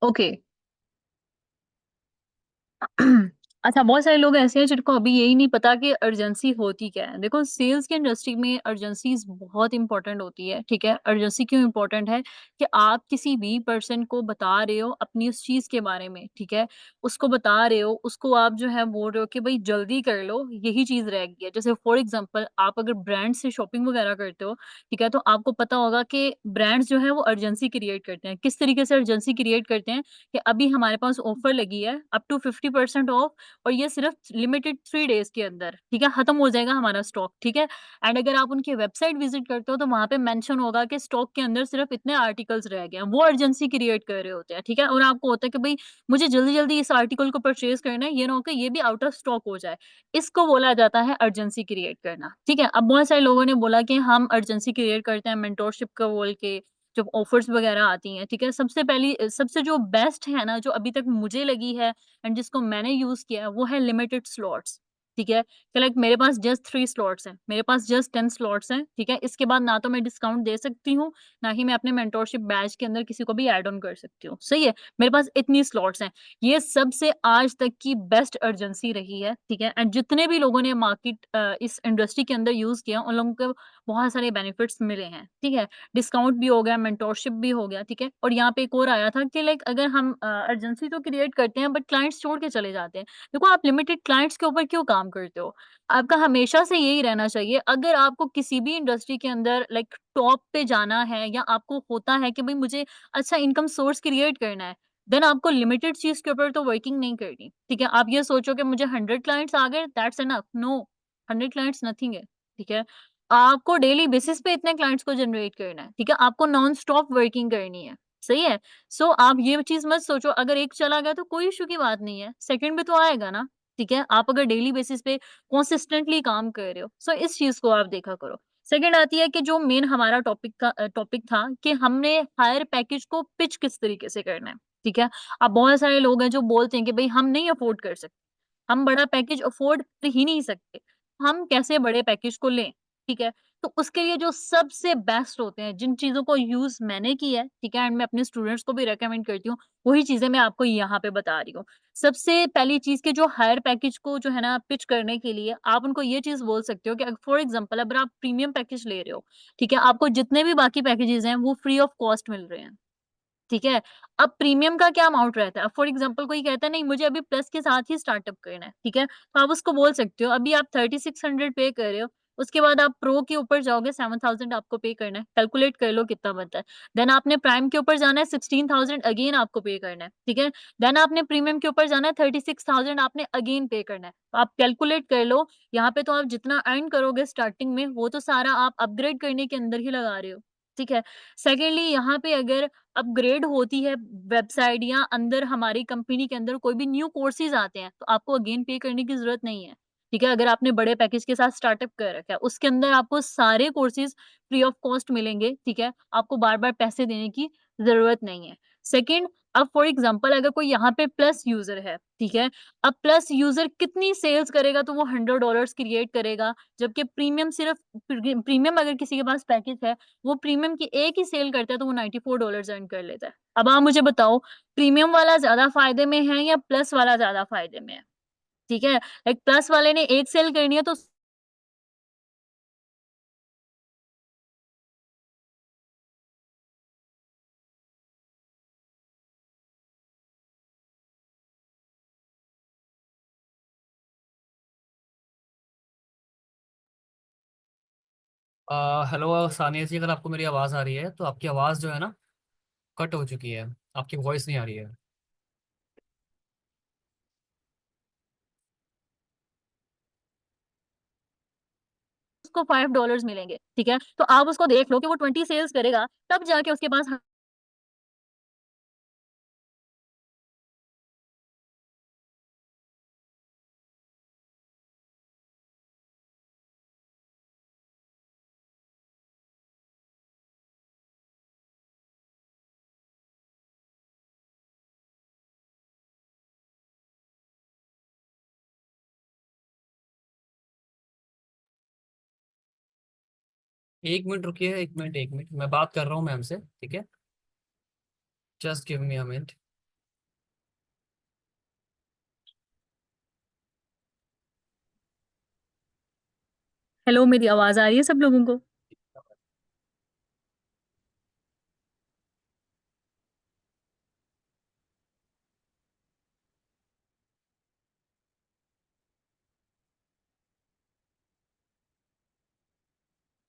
ओके। अच्छा, बहुत सारे लोग ऐसे हैं जिनको अभी यही नहीं पता कि अर्जेंसी होती क्या है। देखो, सेल्स की इंडस्ट्री में अर्जेंसीज बहुत इंपॉर्टेंट होती है, ठीक है। अर्जेंसी क्यों इंपॉर्टेंट है कि आप किसी भी पर्सन को बता रहे हो अपनी उस चीज के बारे में, ठीक है। उसको बता रहे हो, उसको आप जो है बोल रहे हो कि भाई जल्दी कर लो, यही चीज रह गई है। जैसे फॉर एग्जाम्पल, आप अगर ब्रांड से शॉपिंग वगैरह करते हो, ठीक है, तो आपको पता होगा कि ब्रांड्स जो है वो अर्जेंसी क्रिएट करते हैं। किस तरीके से अर्जेंसी क्रिएट करते हैं कि अभी हमारे पास ऑफर लगी है अप टू 50% ऑफ, और ये सिर्फ लिमिटेड 3 डेज़ के अंदर, ठीक है, खत्म हो जाएगा हमारा स्टॉक, ठीक है। एंड अगर आप उनकी वेबसाइट विज़िट करते हो तो वहाँ पे मेंशन होगा कि स्टॉक के अंदर सिर्फ इतने आर्टिकल्स रह गए हैं। वो अर्जेंसी क्रिएट कर रहे होते हैं, ठीक है। और आपको होता है कि भई मुझे जल्दी-जल्दी इस आर्टिकल को परचेज़ करना है, ये ना हो कि ये भी आउट ऑफ स्टॉक हो जाए। इसको बोला जाता है अर्जेंसी क्रिएट करना, ठीक है। अब बहुत सारे लोगों ने बोला कि हम अर्जेंसी क्रिएट करते हैं मेंटरशिप का बोल के, जब ऑफर्स वगैरह आती हैं, ठीक है। सबसे जो बेस्ट है ना, जो अभी तक मुझे लगी है एंड जिसको मैंने यूज़ किया है, वो है लिमिटेड स्लॉट्स, ठीक है। कि लाइक मेरे पास जस्ट 3 स्लॉट्स हैं, मेरे पास जस्ट 10 स्लॉट्स हैं, ठीक है। इसके बाद ना तो मैं डिस्काउंट दे सकती हूँ, ना ही मैं अपने मेंटरशिप बैच के अंदर किसी को भी ऐड ऑन कर सकती हूँ, सही है। मेरे पास इतनी स्लॉट्स हैं। ये सबसे आज तक की बेस्ट अर्जेंसी रही है, ठीक है। एंड जितने भी लोगों ने इस इंडस्ट्री के अंदर यूज़ किया, उन लोगों को बहुत सारे बेनिफिट्स मिले हैं, ठीक है। डिस्काउंट भी हो गया, मेंटरशिप भी हो गया, ठीक है। और यहाँ पे एक और आया था कि लाइक अगर हम अर्जेंसी तो क्रिएट करते हैं बट क्लाइंट्स छोड़ के चले जाते हैं। देखो, आप लिमिटेड क्लाइंट्स के ऊपर क्यों काम करते हो? आपका हमेशा से यही रहना चाहिए, अगर आपको किसी भी इंडस्ट्री के अंदर लाइक टॉप पे जाना है, या आपको होता है कि भई मुझे अच्छा इनकम सोर्स क्रिएट करना है, देन आपको लिमिटेड चीज़ के ऊपर तो वर्किंग नहीं करनी, ठीक है। आप ये सोचो कि मुझे 100 क्लाइंट्स आ गए, that's enough, no, 100 clients nothing है, ठीक है। आपको डेली बेसिस पे इतने क्लाइंट्स को जनरेट करना है, ठीक है? आपको नॉन स्टॉप वर्किंग करनी है, सही है? सो आप ये चीज़ मत सोचो, अगर एक चला गया तो कोई इश्यू की बात नहीं है, सेकंड भी तो आएगा ना, ठीक है? आप अगर डेली बेसिस पे कंसिस्टेंटली काम कर रहे हो, सो इस चीज़ को आप देखा करो। सेकंड आती है कि जो मेन हमारा टॉपिक था कि हमने हायर पैकेज को पिच किस तरीके से करना है, ठीक है? अब बहुत सारे लोग हैं जो बोलते हैं कि भई हम नहीं अफोर्ड कर सकते। हम बड़ा पैकेज अफ़ोर्ड कर ही नहीं सकते। हम कैसे बड़े पैकेज को लें, ठीक है? तो उसके लिए जो सबसे बेस्ट होते हैं, जिन चीज़ों को यूज़ मैंने किया है, ठीक है? एंड मैं अपने स्टूडेंट्स को भी रिकमेंड करती हूँ, वही चीज़ें मैं आपको यहाँ पे बता रही हूँ। सबसे पहली चीज़ कि जो हायर पैकेज को जो है ना पिच करने के लिए आप उनको ये चीज़ बोल सकते हो कि फॉर एग्ज़ाम्पल अगर आप प्रीमियम पैकेज ले रहे हो, ठीक है? आपको जितने भी बाकी पैकेजेज़ हैं, वो फ्री ऑफ कॉस्ट मिल रहे हैं। ठीक है? अब प्रीमियम का क्या अमाउंट रहता है? अब फॉर एग्ज़ाम्पल कोई कहता है नहीं मुझे अभी प्लस के साथ ही स्टार्टअप करना है, ठीक है? तो आप उसको बोल सकते हो अभी आप 3600 पे कर रहे हो, उसके बाद आप प्रो के ऊपर जाओगे 7000 आपको पे करना है, कैलकुलेट कर लो कितना बनता है। देन आपने प्राइम के ऊपर जाना है 16000 अगेन आपको पे करना है, ठीक है? देन आपने प्रीमियम के ऊपर जाना है 36000 आपने अगेन पे करना है। तो आप कैलकुलेट कर लो, यहाँ पे तो आप जितना अर्न करोगे स्टार्टिंग में वो तो सारा आप अपग्रेड करने के अंदर ही लगा रहे हो, ठीक है? सेकेंडली यहाँ पे अगर अपग्रेड होती है वेबसाइट या अंदर हमारी कंपनी के अंदर कोई भी न्यू कोर्सेज़ आते हैं, तो आपको अगेन पे करने की ज़रूरत नहीं है। ठीक है? अगर आपने बड़े पैकेज के साथ स्टार्टअप कर रखा है, उसके अंदर आपको सारे कोर्सेज़ फ्री ऑफ कॉस्ट मिलेंगे, ठीक है? आपको बार-बार पैसे देने की ज़रूरत नहीं है। सेकंड, अब फॉर एग्ज़ाम्पल अगर कोई यहाँ पे प्लस यूज़र है, ठीक है? अब प्लस यूज़र कितनी सेल्स करेगा तो वो $100 क्रिएट करेगा, जबकि प्रीमियम अगर किसी के पास पैकेज है, वो प्रीमियम की एक ही सेल करता है तो वो $94 अर्न कर लेता है। अब आप मुझे बताओ प्रीमियम वाला ज़्यादा फ़ायदे में है या प्लस वाला ज़्यादा फ़ायदे में है? ठीक है? लाइक प्लस वाले ने एक सेल करनी है तो हेलो सानिया जी, अगर आपको मेरी आवाज़ आ रही है तो आपकी आवाज़ जो है ना कट हो चुकी है। आपकी वॉइस नहीं आ रही है। उसको $5 मिलेंगे, ठीक है? तो आप उसको देख लो कि वो 20 सेल्स करेगा, तब जाके उसके पास एक मिनट रुकिए, एक मिनट, एक मिनट, मैं बात कर रहा हूँ मैम से, ठीक है? Just give me a minute. Hello, मेरी आवाज आ रही है सब लोगों को?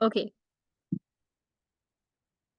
ओके।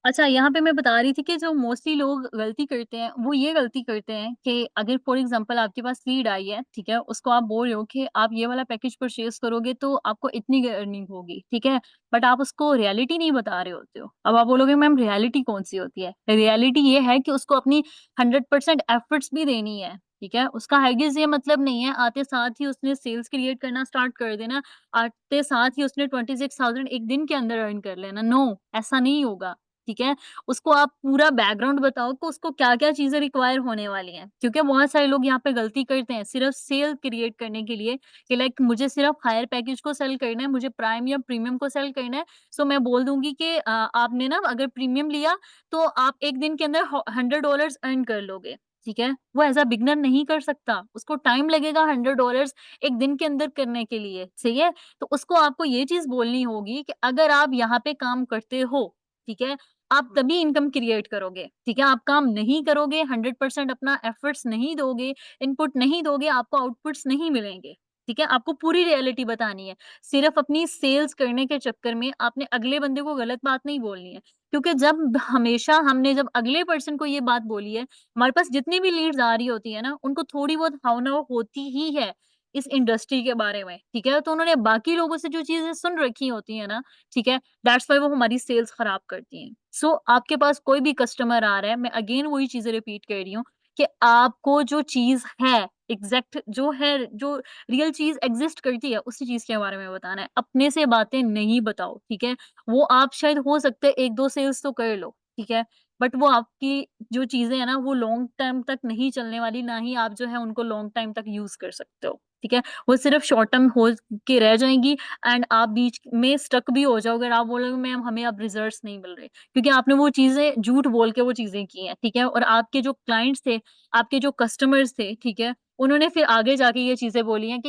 अच्छा, यहाँ पे मैं बता रही थी कि जो मोस्टली लोग गलती करते हैं, वो ये गलती करते हैं कि अगर फॉर एग्ज़ाम्पल आपके पास लीड आई है, ठीक है? उसको आप बोल रहे हो कि आप ये वाला पैकेज परचेज़ करोगे तो आपको इतनी अर्निंग होगी, ठीक है? बट आप उसको रियलिटी नहीं बता रहे होते हो। अब आप बोलोगे मैम रियलिटी कौन-सी होती है? रियलिटी ये है कि उसको अपनी 100% एफर्ट्स भी देनी है, ठीक है? उसका हरगिज़ ये मतलब नहीं है आते साथ ही उसने सेल्स क्रिएट करना स्टार्ट कर देना, आते साथ ही उसने 26,000 एक दिन के अंदर अर्न कर लेना। नो, ऐसा नहीं होगा। ठीक है? उसको आप पूरा बैकग्राउंड बताओ कि उसको क्या-क्या चीज़ें रिक्वायर होने वाली हैं। क्योंकि बहुत सारे लोग यहाँ पे गलती करते हैं सिर्फ़ सेल क्रिएट करने के लिए कि लाइक मुझे सिर्फ़ हायर पैकेज को सेल करना है, मुझे प्राइम या प्रीमियम को सेल करना है। सो मैं बोल दूँगी कि आपने ना अगर प्रीमियम लिया तो आप 1 दिन के अंदर $100 अर्न कर लोगे। ठीक है? वो एज़ अ बिगिनर नहीं कर सकता। उसको टाइम लगेगा $100 1 दिन के अंदर करने के लिए, सही है? तो उसको आपको ये चीज़ बोलनी होगी कि अगर आप यहाँ पे काम करते हो, ठीक है? आप तभी इनकम क्रिएट करोगे, ठीक है? आप काम नहीं करोगे, 100% अपना एफर्ट्स नहीं दोगे, इनपुट नहीं दोगे, आपको आउटपुट्स नहीं मिलेंगे, ठीक है? आपको पूरी रियलिटी बतानी है। सिर्फ़ अपनी सेल्स करने के चक्कर में आपने अगले बंदे को गलत बात नहीं बोलनी है, क्योंकि जब हमेशा हमने जब अगले पर्सन को ये बात बोली है, हमारे पास जितनी भी लीड्स आ रही होती है ना, उनको थोड़ी बहुत भावना होती ही है इस इंडस्ट्री के बारे में, ठीक है? तो उन्होंने बाकी लोगों से जो चीज़ें सुन रखी होती हैं ना, ठीक है? दैट्स व्हाई वो हमारी सेल्स खराब करती हैं। सो आपके पास कोई भी कस्टमर आ रहा है, मैं अगेन वही चीज़ें रिपीट कर रही हूँ कि आपको जो चीज़ है, एग्ज़ैक्ट जो है, जो रियल चीज़ एक्ज़िस्ट करती है, उसी चीज़ के बारे में बताना है। अपने से बातें नहीं बताओ, ठीक है? वो आप शायद हो सकता है 1-2 सेल्स तो कर लो, ठीक है? बट वो आपकी जो चीज़ें हैं ना, वो लॉन्ग टर्म तक नहीं चलने वाली, ना ही आप जो है उनको लॉन्ग टाइम तक यूज़ कर सकते हो, ठीक है? वो सिर्फ़ शॉर्ट टर्म हो के रह जाएँगी एंड आप बीच में स्टक भी हो जाओगे और आप बोलोगे मैम हमें अब रिजल्ट्स नहीं मिल रहे क्योंकि आपने वो चीज़ें झूठ बोल के वो चीज़ें की हैं, ठीक है? और आपके जो क्लाइंट्स थे, आपके जो कस्टमर्स थे, ठीक है? उन्होंने फिर आगे जाके ये चीज़ें बोली हैं कि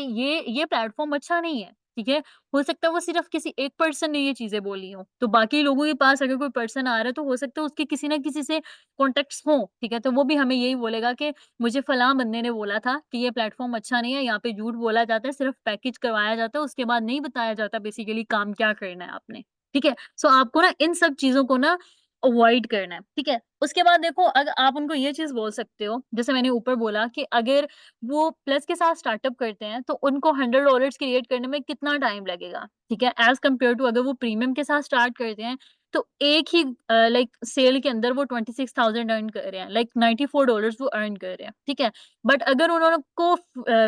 ये प्लेटफ़ॉर्म अच्छा नहीं है, ठीक है? हो सकता है वो सिर्फ़ किसी एक पर्सन ने ये चीज़ें बोली हों, तो बाकी लोगों के पास अगर कोई पर्सन आ रहा है तो हो सकता है उसके किसी न किसी से कॉन्टैक्ट्स हों, ठीक है? तो वो भी हमें यही बोलेगा कि मुझे फलाँ बंदे ने बोला था कि ये प्लेटफ़ॉर्म अच्छा नहीं है, यहाँ पे झूठ बोला जाता है, सिर्फ़ पैकेज करवाया जाता है, उसके बाद नहीं बताया जाता बेसिकली काम क्या करना है आपने, ठीक है? सो आपको ना इन सब चीज़ों को ना अवॉइड करना है, ठीक है? उसके बाद देखो अगर आप उनको ये चीज़ बोल सकते हो, जैसे मैंने ऊपर बोला कि अगर वो प्लस के साथ स्टार्टअप करते हैं, तो उनको $100 क्रिएट करने में कितना टाइम लगेगा, ठीक है? एज़ कम्पेयर टू अगर वो प्रीमियम के साथ स्टार्ट करते हैं, तो एक ही लाइक सेल के अंदर वो 26,000 अर्न कर रहे हैं, लाइक $94 वो अर्न कर रहे हैं, ठीक है? बट अगर उन्होंने को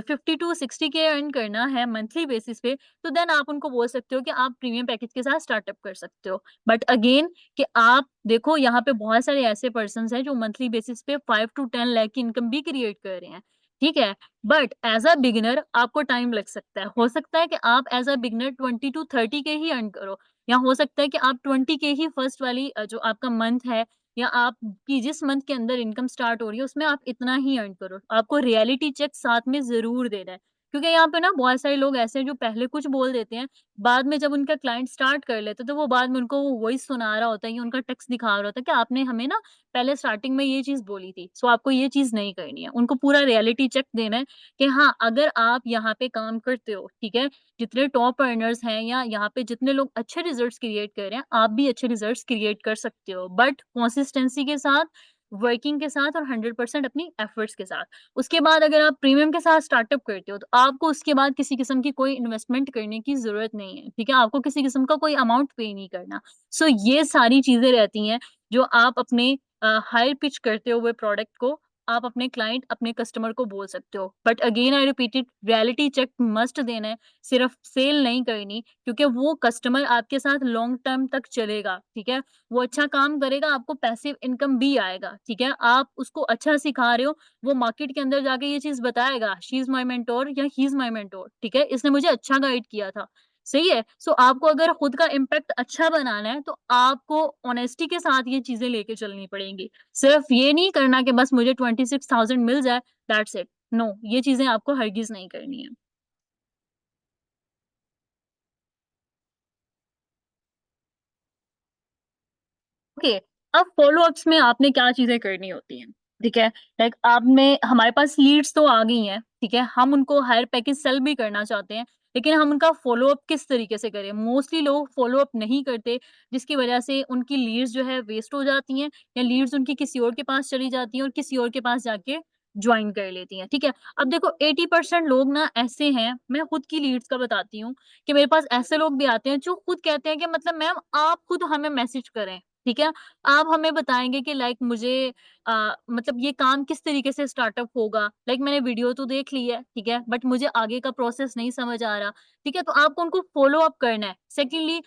50 टू 60 के अर्न करना है मंथली बेसिस पे, तो देन आप उनको बोल सकते हो कि आप प्रीमियम पैकेज के साथ स्टार्टअप कर सकते हो। बट अगेन कि आप देखो यहाँ पे बहुत सारे ऐसे पर्सन्स हैं जो मंथली बेसिस पे 5 टू 10 लाख की इनकम भी क्रिएट कर रहे हैं, ठीक है? बट एज़ अ बिगिनर आपको टाइम लग सकता है। हो सकता है कि आप एज़ अ बिगिनर 20 टू 30 के ही अर्न करो या हो सकता है कि आप 20 के ही फर्स्ट वाली जो आपका मंथ है या आपकी जिस मंथ के अंदर इनकम स्टार्ट हो रही है उसमें आप इतना ही अर्न करो। आपको रियलिटी चेक साथ में ज़रूर देना है। क्योंकि यहाँ पे ना बहुत सारे लोग ऐसे हैं जो पहले कुछ बोल देते हैं, बाद में जब उनका क्लाइंट स्टार्ट कर लेते हैं तो वो बाद में उनको वो वॉइस सुना रहा होता है या उनका टेक्स्ट दिखा रहा होता है कि आपने हमें ना पहले स्टार्टिंग में ये चीज़ बोली थी, सो आपको ये चीज़ नहीं करनी है। उनको पूरा रियलिटी चेक देना है कि हाँ, अगर आप यहाँ पे काम करते हो, ठीक है? जितने टॉप अर्नर्स हैं या यहाँ पे जितने लोग अच्छे रिजल्ट्स क्रिएट कर रहे हैं, आप भी अच्छे रिजल्ट्स क्रिएट कर सकते हो। बट कंसिस्टेंसी के साथ, वर्किंग के साथ और 100% अपनी एफर्ट्स के साथ। उसके बाद अगर आप प्रीमियम के साथ स्टार्टअप करते हो, तो आपको उसके बाद किसी किस्म की कोई इन्वेस्टमेंट करने की ज़रूरत नहीं है, ठीक है? आपको किसी किस्म का कोई अमाउंट पे नहीं करना। सो ये सारी चीज़ें रहती हैं, जो आप अपने हायर पिच करते हुए प्रोडक्ट को आप अपने क्लाइंट, अपने कस्टमर को बोल सकते हो। But again I repeat it, reality check must देना है, सिर्फ सेल नहीं करनी क्योंकि वो कस्टमर आपके साथ लॉन्ग टर्म तक चलेगा, ठीक है? वो अच्छा काम करेगा, आपको पैसिव इनकम भी आएगा, ठीक है? आप उसको अच्छा सिखा रहे हो, वो मार्केट के अंदर जाके ये चीज़ बताएगा, शी इज़ माय मेंटर या ही इज़ माय मेंटर, ठीक है? इसने मुझे अच्छा गाइड किया था। सही है? सो आपको अगर खुद का इम्पैक्ट अच्छा बनाना है, तो आपको ऑनेस्टी के साथ ये चीज़ें लेके चलनी पड़ेंगी। सिर्फ ये नहीं करना कि बस मुझे 26,000 मिल जाए, दैट्स इट। नो, ये चीज़ें आपको हरगिज़ नहीं करनी है। ओके। अब फॉलो अप्स में आपने क्या चीजें करनी होती हैं, ठीक है। लाइक आपने, हमारे पास लीड्स तो आ गई हैं, ठीक है, हम उनको हायर पैकेज सेल भी करना चाहते हैं, लेकिन हम उनका फॉलो अप किस तरीके से करें? मोस्टली लोग फॉलो अप नहीं करते, जिसकी वजह से उनकी लीड्स जो है वेस्ट हो जाती हैं, या लीड्स उनकी किसी और के पास चली जाती हैं और किसी और के पास जाके ज्वाइन कर लेती हैं, ठीक है। अब देखो 80% लोग ना ऐसे हैं, मैं खुद की लीड्स का बताती हूँ, कि मेरे पास ऐसे लोग भी आते हैं जो खुद कहते हैं कि मतलब मैम आप खुद हमें मैसेज करें, ठीक है? आप हमें बताएँगे कि लाइक मुझे मतलब ये काम किस तरीके से स्टार्टअप होगा। लाइक मैंने वीडियो तो देख ली है, ठीक है? बट मुझे आगे का प्रोसेस नहीं समझ आ रहा, ठीक है? तो आपको उनको फ़ॉलो अप करना है। सेकंडली,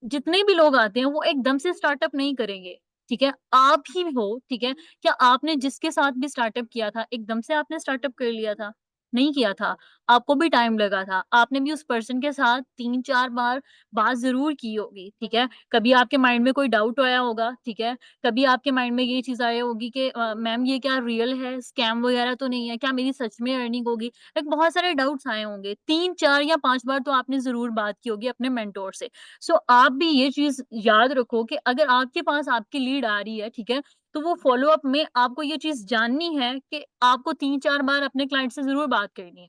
जितने भी लोग आते हैं वो एकदम से स्टार्टअप नहीं करेंगे, ठीक है? आप ही हो, ठीक है? क्या आपने जिसके साथ भी स्टार्टअप किया था, एकदम से आपने स्टार्टअप कर लिया था? नहीं किया था, आपको भी टाइम लगा था। आपने भी उस पर्सन के साथ 3-4 बार बात ज़रूर की होगी, ठीक है? कभी आपके माइंड में कोई डाउट आया होगा, ठीक है? कभी आपके माइंड में ये चीज़ आई होगी कि मैम ये क्या रियल है, स्कैम वगैरह तो नहीं है? क्या मेरी सच में अर्निंग होगी? लाइक बहुत सारे डाउट्स आए होंगे। 3, 4 या 5 बार तो आपने ज़रूर बात की होगी अपने मेंटर से। सो आप भी ये चीज़ याद रखो कि अगर आपके पास आपकी लीड आ रही है, ठीक है? तो वो फ़ॉलो अप में आपको ये चीज़ जाननी है कि आपको 3-4 बार अपने क्लाइंट से ज़रूर बात करनी है,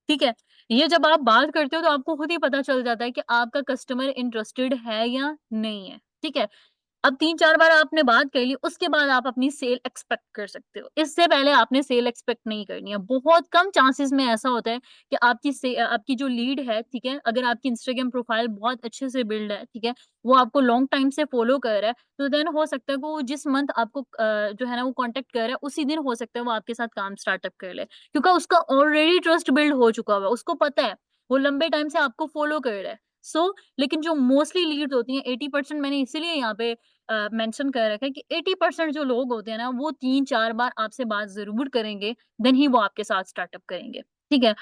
ठीक है? ये जब आप बात करते हो तो आपको खुद ही पता चल जाता है कि आपका कस्टमर इंटरेस्टेड है या नहीं है, ठीक है? अब 3-4 बार आपने बात कर ली, उसके बाद आप अपनी सेल एक्सपेक्ट कर सकते हो। इससे पहले आपने सेल एक्सपेक्ट नहीं करनी है। बहुत कम चांसेस में ऐसा होता है कि आपकी जो लीड है, ठीक है? अगर आपकी इंस्टाग्राम प्रोफाइल बहुत अच्छे से बिल्ड है, ठीक है? वो आपको लॉन्ग टाइम से फॉलो कर रहा है, तो देन हो सकता है कि वो जिस मंथ आपको जो है ना वो कॉन्टैक्ट कर रहा है, उसी दिन हो सकता है वो आपके साथ काम स्टार्टअप कर ले। क्योंकि उसका ऑलरेडी ट्रस्ट बिल्ड हो चुका हुआ है, उसको पता है, वो लंबे टाइम से आपको फॉलो कर रहा है। सो लेकिन जो मोस्टली लीड्स होती हैं 80% मैंने इसीलिए यहाँ पे मेंशन कर रखा है कि 80% जो लोग होते हैं ना, वो 3-4 बार आपसे बात ज़रूर करेंगे, देन ही वो आपके साथ स्टार्टअप करेंगे, ठीक है?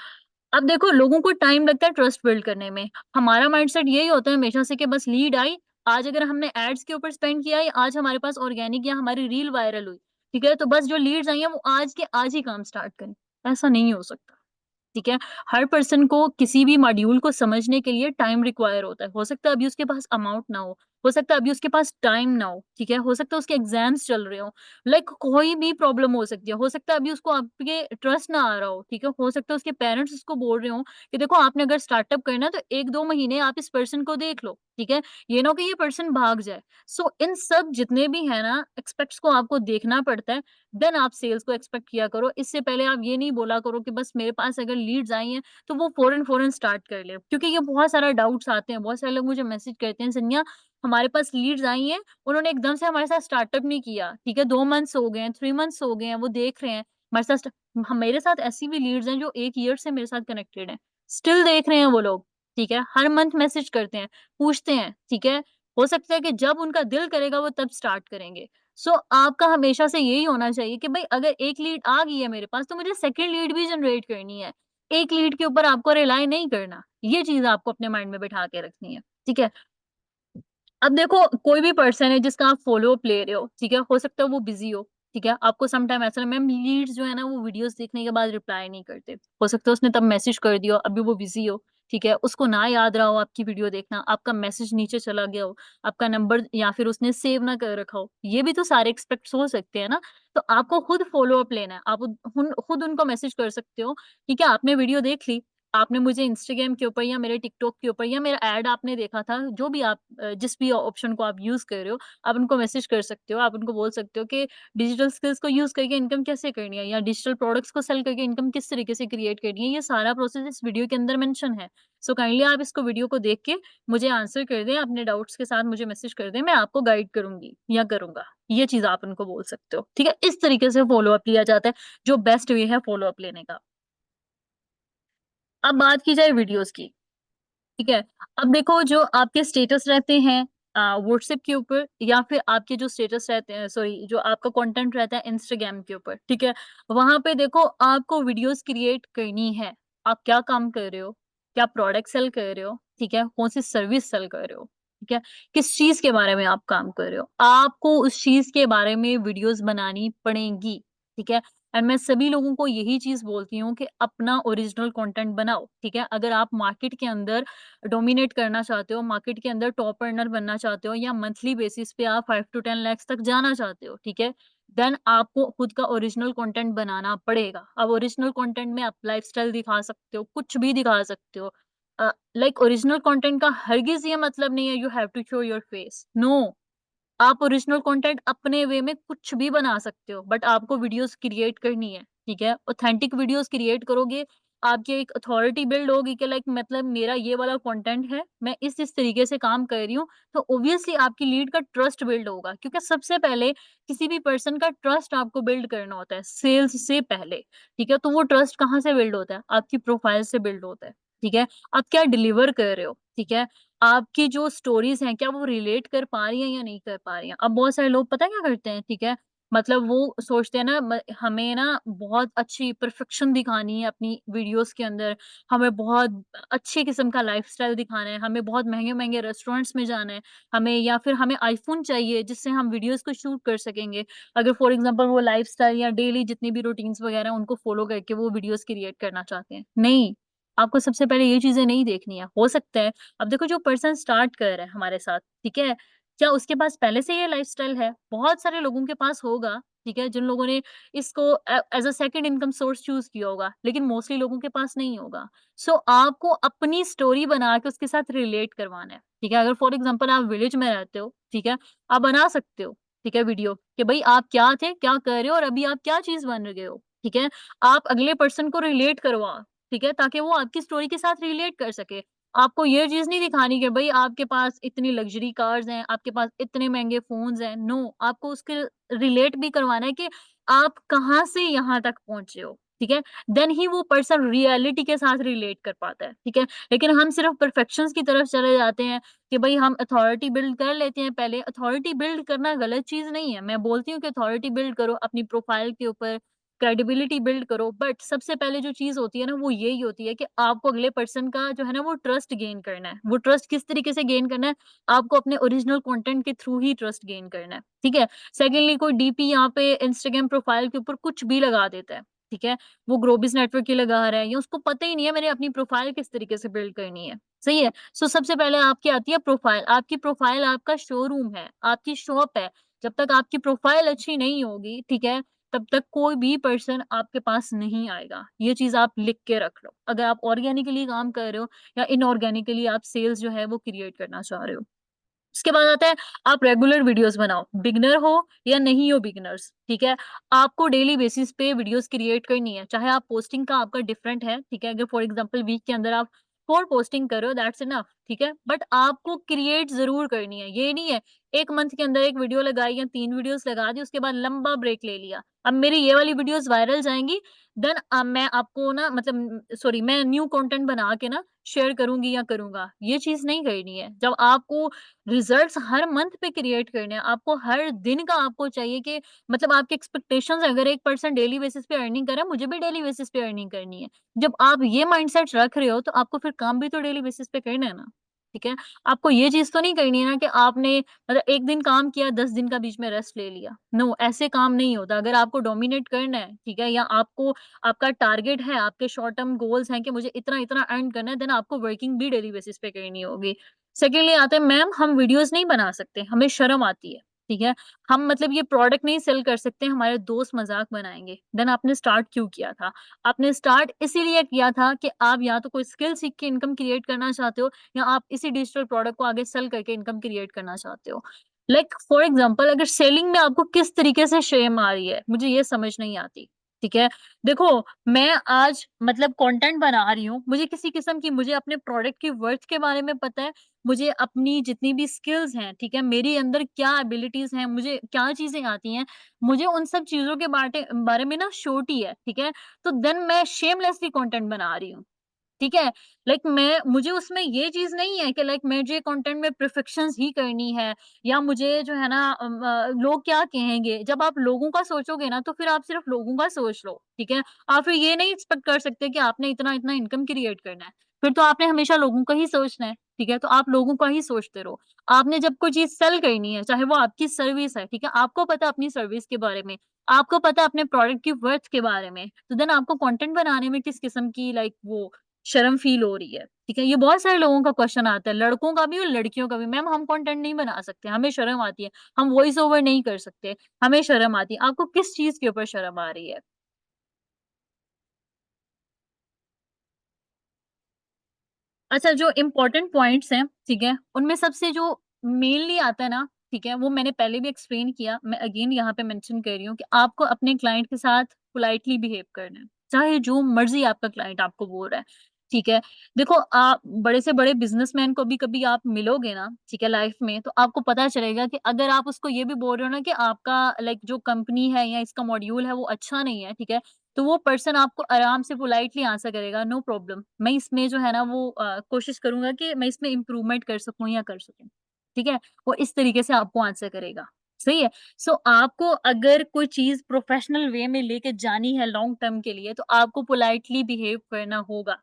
अब देखो लोगों को टाइम लगता है ट्रस्ट बिल्ड करने में। हमारा माइंडसेट यही होता है हमेशा से कि बस लीड आई, आज अगर हमने एड्स के ऊपर स्पेंड किया या आज हमारे पास ऑर्गेनिक या हमारी रील वायरल हुई, ठीक है? तो बस जो लीड्स आई हैं वो आज के आज ही काम स्टार्ट करें। ऐसा नहीं हो सकता। ठीक है? हर पर्सन को किसी भी मॉड्यूल को समझने के लिए टाइम रिक्वायर होता है। हो सकता है अभी उसके पास अमाउंट ना हो सकता है अभी उसके पास टाइम ना हो, ठीक है? हो सकता है उसके एग्ज़ाम्स चल रहे हों, लाइक कोई भी प्रॉब्लम हो सकती है। हो सकता है अभी उसको आपके ट्रस्ट ना आ रहा हो, ठीक है? हो सकता है उसके पेरेंट्स उसको बोल रहे हों कि देखो आपने अगर स्टार्टअप करना है तो 1-2 महीने आप इस पर्सन को देख लो, ठीक है? ये ना हो कि ये पर्सन भाग जाए। सो इन सब जितने भी हैं ना एस्पेक्ट्स को आपको देखना पड़ता है, देन आप सेल्स को एक्सपेक्ट किया करो। इससे पहले आप ये नहीं बोला करो कि बस मेरे पास अगर लीड्स आई हैं, तो वो फ़ौरन-फ़ौरन स्टार्ट कर ले। क्योंकि ये बहुत सारा डाउट्स आते हैं, बहुत सारे लोग मुझे मैसेज करते हैं, "संध्या हमारे पास लीड्स आई हैं, उन्होंने एकदम से हमारे साथ स्टार्टअप नहीं किया, ठीक है? 2 मंथ्स हो गए हैं, 3 मंथ्स हो गए हैं, वो देख रहे हैं, हमारे साथ मेरे साथ ऐसी भी लीड्स हैं जो 1 ईयर से मेरे साथ कनेक्टेड हैं, स्टिल देख रहे हैं वो लोग, ठीक है? हर मंथ मैसेज करते हैं, पूछते हैं, ठीक है? हो सकता है कि जब उनका दिल करेगा वो तब स्टार्ट करेंगे। सो आपका हमेशा से यही होना चाहिए कि भाई अगर एक लीड आ गई है मेरे पास तो मुझे सेकंड लीड भी जनरेट करनी है। एक लीड के ऊपर आपको रिलाय नहीं करना। ये चीज़ आपको अपने माइंड में बिठा के रखनी है। ठीक है? अब देखो कोई भी पर्सन है जिसका आप फॉलो अप ले रहे हो, ठीक है? हो सकता है वो बिज़ी हो, ठीक है? आपको सम टाइम ऐसा लगे मैम लीड्स जो है ना वो वीडियोज़ देखने के बाद रिप्लाई नहीं करते। हो सकता है उसने तब मैसेज कर दिया हो, अभी वो बिज़ी हो, ठीक है? उसको ना याद रहा हो आपकी वीडियो देखना, आपका मैसेज नीचे चला गया हो, आपका नंबर या फिर उसने सेव ना कर रखा हो। ये भी तो सारे एक्सपेक्ट्स हो सकते हैं ना? तो आपको खुद फॉलो अप लेना है। आप खुद उनको मैसेज कर सकते हो, ठीक है? आपने वीडियो देख ली, आपने मुझे इंस्टाग्राम के ऊपर या मेरे टिकटॉक के ऊपर या मेरा ऐड आपने देखा था, जो भी आप जिस भी ऑप्शन को आप यूज़ कर रहे हो, आप उनको मैसेज कर सकते हो। आप उनको बोल सकते हो कि डिजिटल स्किल्स को यूज़ करके इनकम कैसे करनी है या डिजिटल प्रोडक्ट्स को सेल करके इनकम किस तरीके से क्रिएट करनी है, ये सारा प्रोसेस इस वीडियो के अंदर मेंशन है। सो काइंडली आप इसको वीडियो को देख के मुझे आंसर कर दें, अपने डाउट्स के साथ मुझे मैसेज कर दें, मैं आपको गाइड करूँगी या करूँगा। ये चीज़ आप उनको बोल सकते हो, ठीक है? इस तरीके से फॉलो अप लिया जाता है, जो बेस्ट वे है फॉलो अप लेने का। अब बात की जाए वीडियोज़ की। ठीक है। अब देखो जो आपके स्टेटस रहते हैं व्हाट्सएप के ऊपर या फिर आपके जो स्टेटस रहते हैं सॉरी जो आपका कंटेंट रहता है इंस्टाग्राम के ऊपर, ठीक है? वहाँ पे देखो आपको वीडियोज़ क्रिएट करनी है। आप क्या काम कर रहे हो? क्या प्रोडक्ट सेल कर रहे हो? ठीक है? कौन-सी सर्विस सेल कर रहे हो? ठीक है? किस चीज़ के बारे में आप काम कर रहे हो? आपको उस चीज़ के बारे में वीडियोज़ बनानी पड़ेंगी, ठीक है? एंड मैं सभी लोगों को यही चीज़ बोलती हूँ कि अपना ओरिजिनल कंटेंट बनाओ, ठीक है? अगर आप मार्केट के अंदर डोमिनेट करना चाहते हो, मार्केट के अंदर टॉप अर्नर बनना चाहते हो या मंथली बेसिस पे आप 5 टू 10 लैक्स तक जाना चाहते हो, ठीक है? देन आपको खुद का ओरिजिनल कंटेंट बनाना पड़ेगा। अब ओरिजिनल कंटेंट में आप लाइफ़स्टाइल दिखा सकते हो, कुछ भी दिखा सकते हो। लाइक ओरिजिनल कंटेंट का हरगिज़ ये मतलब नहीं है you have to show your face, no. आप ओरिजिनल कंटेंट अपने वे में कुछ भी बना सकते हो, बट आपको वीडियोज़ क्रिएट करनी है, ठीक है? ऑथेंटिक वीडियोज़ क्रिएट करोगे, आपकी एक अथॉरिटी बिल्ड होगी कि लाइक मतलब मेरा ये वाला कंटेंट है, मैं इस तरीके से काम कर रही हूँ, तो ऑब्वियसली आपकी लीड का ट्रस्ट बिल्ड होगा क्योंकि सबसे पहले किसी भी पर्सन का ट्रस्ट आपको बिल्ड करना होता है, सेल्स से पहले, ठीक है? तो वो ट्रस्ट कहाँ से बिल्ड होता है? आपकी प्रोफाइल से बिल्ड होता है, ठीक है? आप क्या डिलीवर कर रहे हो, ठीक है? आपकी जो स्टोरीज़ हैं, क्या वो रिलेट कर पा रही हैं या नहीं कर पा रही हैं? अब बहुत सारे लोग पता है क्या करते हैं, ठीक है? मतलब वो सोचते हैं ना हमें ना बहुत अच्छी परफेक्शन दिखानी है अपनी वीडियोज़ के अंदर, हमें बहुत अच्छे किस्म का लाइफ़स्टाइल दिखाना है, हमें बहुत महँगे-महँगे रेस्टोरेंट्स में जाना है, हमें या फिर हमें आईफ़ोन चाहिए जिससे हम वीडियोज़ को शूट कर सकेंगे। अगर फॉर एग्ज़ाम्पल वो लाइफ़स्टाइल या डेली जितनी भी रूटीन्स वगैरह उनको फ़ॉलो करके वो वीडियोज़ क्रिएट करना चाहते हैं। नहीं, आपको सबसे पहले ये चीज़ें नहीं देखनी है। हो सकता है अब देखो जो पर्सन स्टार्ट कर रहा है हमारे साथ, ठीक है? क्या उसके पास पहले से ये लाइफ़स्टाइल है? बहुत सारे लोगों के पास होगा, ठीक है? जिन लोगों ने इसको as a second income source choose किया होगा, लेकिन मोस्टली लोगों के पास नहीं होगा। सो आपको अपनी स्टोरी बना के उसके साथ रिलेट करवाना है, ठीक है? अगर फॉर एग्ज़ाम्पल आप विलेज में रहते हो, ठीक है? आप बना सकते हो, ठीक है, वीडियो कि भई आप क्या थे, क्या कर रहे हो और अभी आप क्या चीज़ बन गए हो, ठीक है? आप अगले पर्सन को रिलेट करवाओ, ठीक है? ताकि वो आपकी स्टोरी के साथ रिलेट कर सके। आपको ये चीज़ नहीं दिखानी कि भई आपके पास इतनी लग्ज़री कार्स हैं, आपके पास इतने महँगे फ़ोन्स हैं, नो आपको उसके रिलेट भी करवाना है कि आप कहाँ से यहाँ तक पहुँचे हो, ठीक है? देन ही वो पर्सन रियलिटी के साथ रिलेट कर पाता है, ठीक है? लेकिन हम सिर्फ़ परफेक्शंस की तरफ चले जाते हैं कि भई हम अथॉरिटी बिल्ड कर लेते हैं पहले, अथॉरिटी बिल्ड करना गलत चीज़ नहीं है। मैं बोलती हूँ कि अथॉरिटी बिल्ड करो अपनी प्रोफ़ाइल के ऊपर, क्रेडिबिलिटी बिल्ड करो, बट सबसे पहले जो चीज़ होती है ना, वो यही होती है कि आपको अगले पर्सन का जो है ना, वो ट्रस्ट गेन करना है। वो ट्रस्ट किस तरीके से गेन करना है? आपको अपने ओरिजिनल कंटेंट के थ्रू ही ट्रस्ट गेन करना है, ठीक है? सेकंडली कोई डीपी यहाँ पे इंस्टाग्राम प्रोफाइल के ऊपर कुछ भी लगा देता है, ठीक है? वो ग्रोबिस नेटवर्क की लगा रहा है या उसको पता ही नहीं है मैंने अपनी प्रोफाइल किस तरीके से बिल्ड करनी है, सही है? सो सबसे पहले आपकी आती है प्रोफाइल, आपकी प्रोफाइल आपका शोरूम है, आपकी शॉप है। जब तक आपकी प्रोफाइल अच्छी नहीं होगी, ठीक है? तब तक कोई भी पर्सन आपके पास नहीं आएगा। ये चीज़ आप लिख के रख लो। अगर आप ऑर्गेनिकली काम कर रहे हो या इनऑर्गेनिकली आप सेल्स जो है वो क्रिएट करना चाह रहे हो। उसके बाद आता है आप रेगुलर वीडियोस बनाओ, बिगिनर हो या नहीं हो बिगिनर्स, ठीक है? आपको डेली बेसिस पे वीडियोस क्रिएट करनी है, चाहे आप पोस्टिंग का आपका डिफरेंट है, ठीक है? अगर फॉर एग्जांपल वीक के अंदर आप 4 पोस्टिंग कर रहे हो दैट्स इनफ, ठीक है? बट आपको क्रिएट ज़रूर करनी है, ये नहीं है 1 मंथ के अंदर 1 वीडियो लगाई या 3 वीडियोस लगा दी उसके बाद लंबा ब्रेक ले लिया। अब मेरी ये वाली वीडियोस वायरल जाएँगी देन मैं आपको ना मतलब सॉरी मैं न्यू कंटेंट बना के ना शेयर करूँगी या करूँगा, ये चीज़ नहीं करनी है। जब आपको रिजल्ट्स हर मंथ पे क्रिएट करने हैं। आपको हर दिन का आपको चाहिए कि मतलब आपकी एक्सपेक्टेशंस अगर एक पर्सन डेली बेसिस पे अर्निंग कर रहा है, मुझे भी डेली बेसिस पे अर्निंग करनी है। जब आप ये माइंडसेट रख रहे हो, तो आपको फिर काम भी तो डेली बेसिस पे करना है ना, ठीक है? आपको ये चीज़ तो नहीं करनी है ना कि आपने मतलब 1 दिन काम किया, 10 दिन का बीच में रेस्ट ले लिया। नो, ऐसे काम नहीं होता। अगर आपको डोमिनेट करना है, ठीक है? या आपको आपका टारगेट है, आपके शॉर्ट टर्म गोल्स हैं कि मुझे इतना-इतना अर्न करना है, देन आपको वर्किंग भी डेली बेसिस पे करनी होगी। सेकंडली आता है मैम हम वीडियोज़ नहीं बना सकते, हमें शर्म आती है, ठीक है? हम मतलब ये प्रोडक्ट नहीं सेल कर सकते, हमारे दोस्त मज़ाक बनाएँगे। देन आपने स्टार्ट क्यों किया था? आपने स्टार्ट इसीलिए किया था कि आप या तो कोई स्किल सीख के इनकम क्रिएट करना चाहते हो या आप इसी डिजिटल प्रोडक्ट को आगे सेल करके इनकम क्रिएट करना चाहते हो। लाइक फॉर एग्ज़ाम्पल अगर सेलिंग में आपको किस तरीके से शेम आ रही है, मुझे ये समझ नहीं आती, ठीक है? देखो, मैं आज मतलब कंटेंट बना रही हूँ, मुझे किसी किस्म की मुझे अपने प्रोडक्ट की वर्थ के बारे में पता है, मुझे अपनी जितनी भी स्किल्स हैं, ठीक है? मेरे अंदर क्या एबिलिटीज़ हैं, मुझे क्या चीज़ें आती हैं, मुझे उन सब चीज़ों के बारे में ना श्योरिटी है, ठीक है? तो देन मैं शेमलेसली कंटेंट बना रही हूँ, ठीक है? लाइक मैं मुझे उसमें ये चीज़ नहीं है कि लाइक मुझे कंटेंट में परफेक्शंस ही करनी है या मुझे जो है ना लोग क्या कहेंगे? जब आप लोगों का सोचोगे ना, तो फिर आप सिर्फ लोगों का सोच लो, ठीक है? आप फिर ये नहीं एक्सपेक्ट कर सकते कि आपने इतना-इतना इनकम क्रिएट करना है। फिर तो आपने हमेशा लोगों का ही सोचना है, ठीक है? तो आप लोगों का ही सोचते रहो। आपने जब कोई चीज़ सेल करनी है, चाहे वो आपकी सर्विस है, ठीक है? आपको पता है अपनी सर्विस के बारे में, आपको पता है अपने प्रोडक्ट की वर्थ के बारे में, तो देन आपको कंटेंट बनाने में किस किस्म की लाइक वो शर्म फ़ील हो रही है, ठीक है? ये बहुत सारे लोगों का क्वेश्चन आता है, लड़कों का भी और लड़कियों का भी, मैम हम कंटेंट नहीं बना सकते, हमें शर्म आती है, हम वॉइस ओवर नहीं कर सकते, हमें शर्म आती है। आपको किस चीज़ के ऊपर शर्म आ रही है? अच्छा, जो इम्पोर्टेंट पॉइंट्स हैं, ठीक है? उनमें सबसे जो मेनली आता है ना, ठीक है? वो मैंने पहले भी एक्सप्लेन किया, मैं अगेन यहाँ पे मेंशन कर रही हूँ कि आपको अपने क्लाइंट के साथ पोलाइटली बिहेव करना है, चाहे जो मर्ज़ी आपका क्लाइंट आपको बोल रहा है, ठीक है? देखो आप बड़े से बड़े बिज़नेसमैन को भी कभी आप मिलोगे ना, ठीक है, लाइफ़ में, तो आपको पता चलेगा कि अगर आप उसको ये भी बोल रहे हो ना कि आपका लाइक जो कंपनी है या इसका मॉड्यूल है, वो अच्छा नहीं है, ठीक है? तो वो पर्सन आपको आराम से पोलाइटली आंसर करेगा, नो प्रॉब्लम। मैं इसमें जो है ना वो कोशिश करूँगा कि मैं इसमें इम्प्रूवमेंट कर सकूँ या कर सकूँ, ठीक है? वो इस तरीके से आपको आंसर करेगा, सही है? सो आपको अगर कोई चीज़ प्रोफेशनल वे में लेके जानी है लॉन्ग टर्म के लिए, तो आपको पोलाइटली बिहेव करना होगा,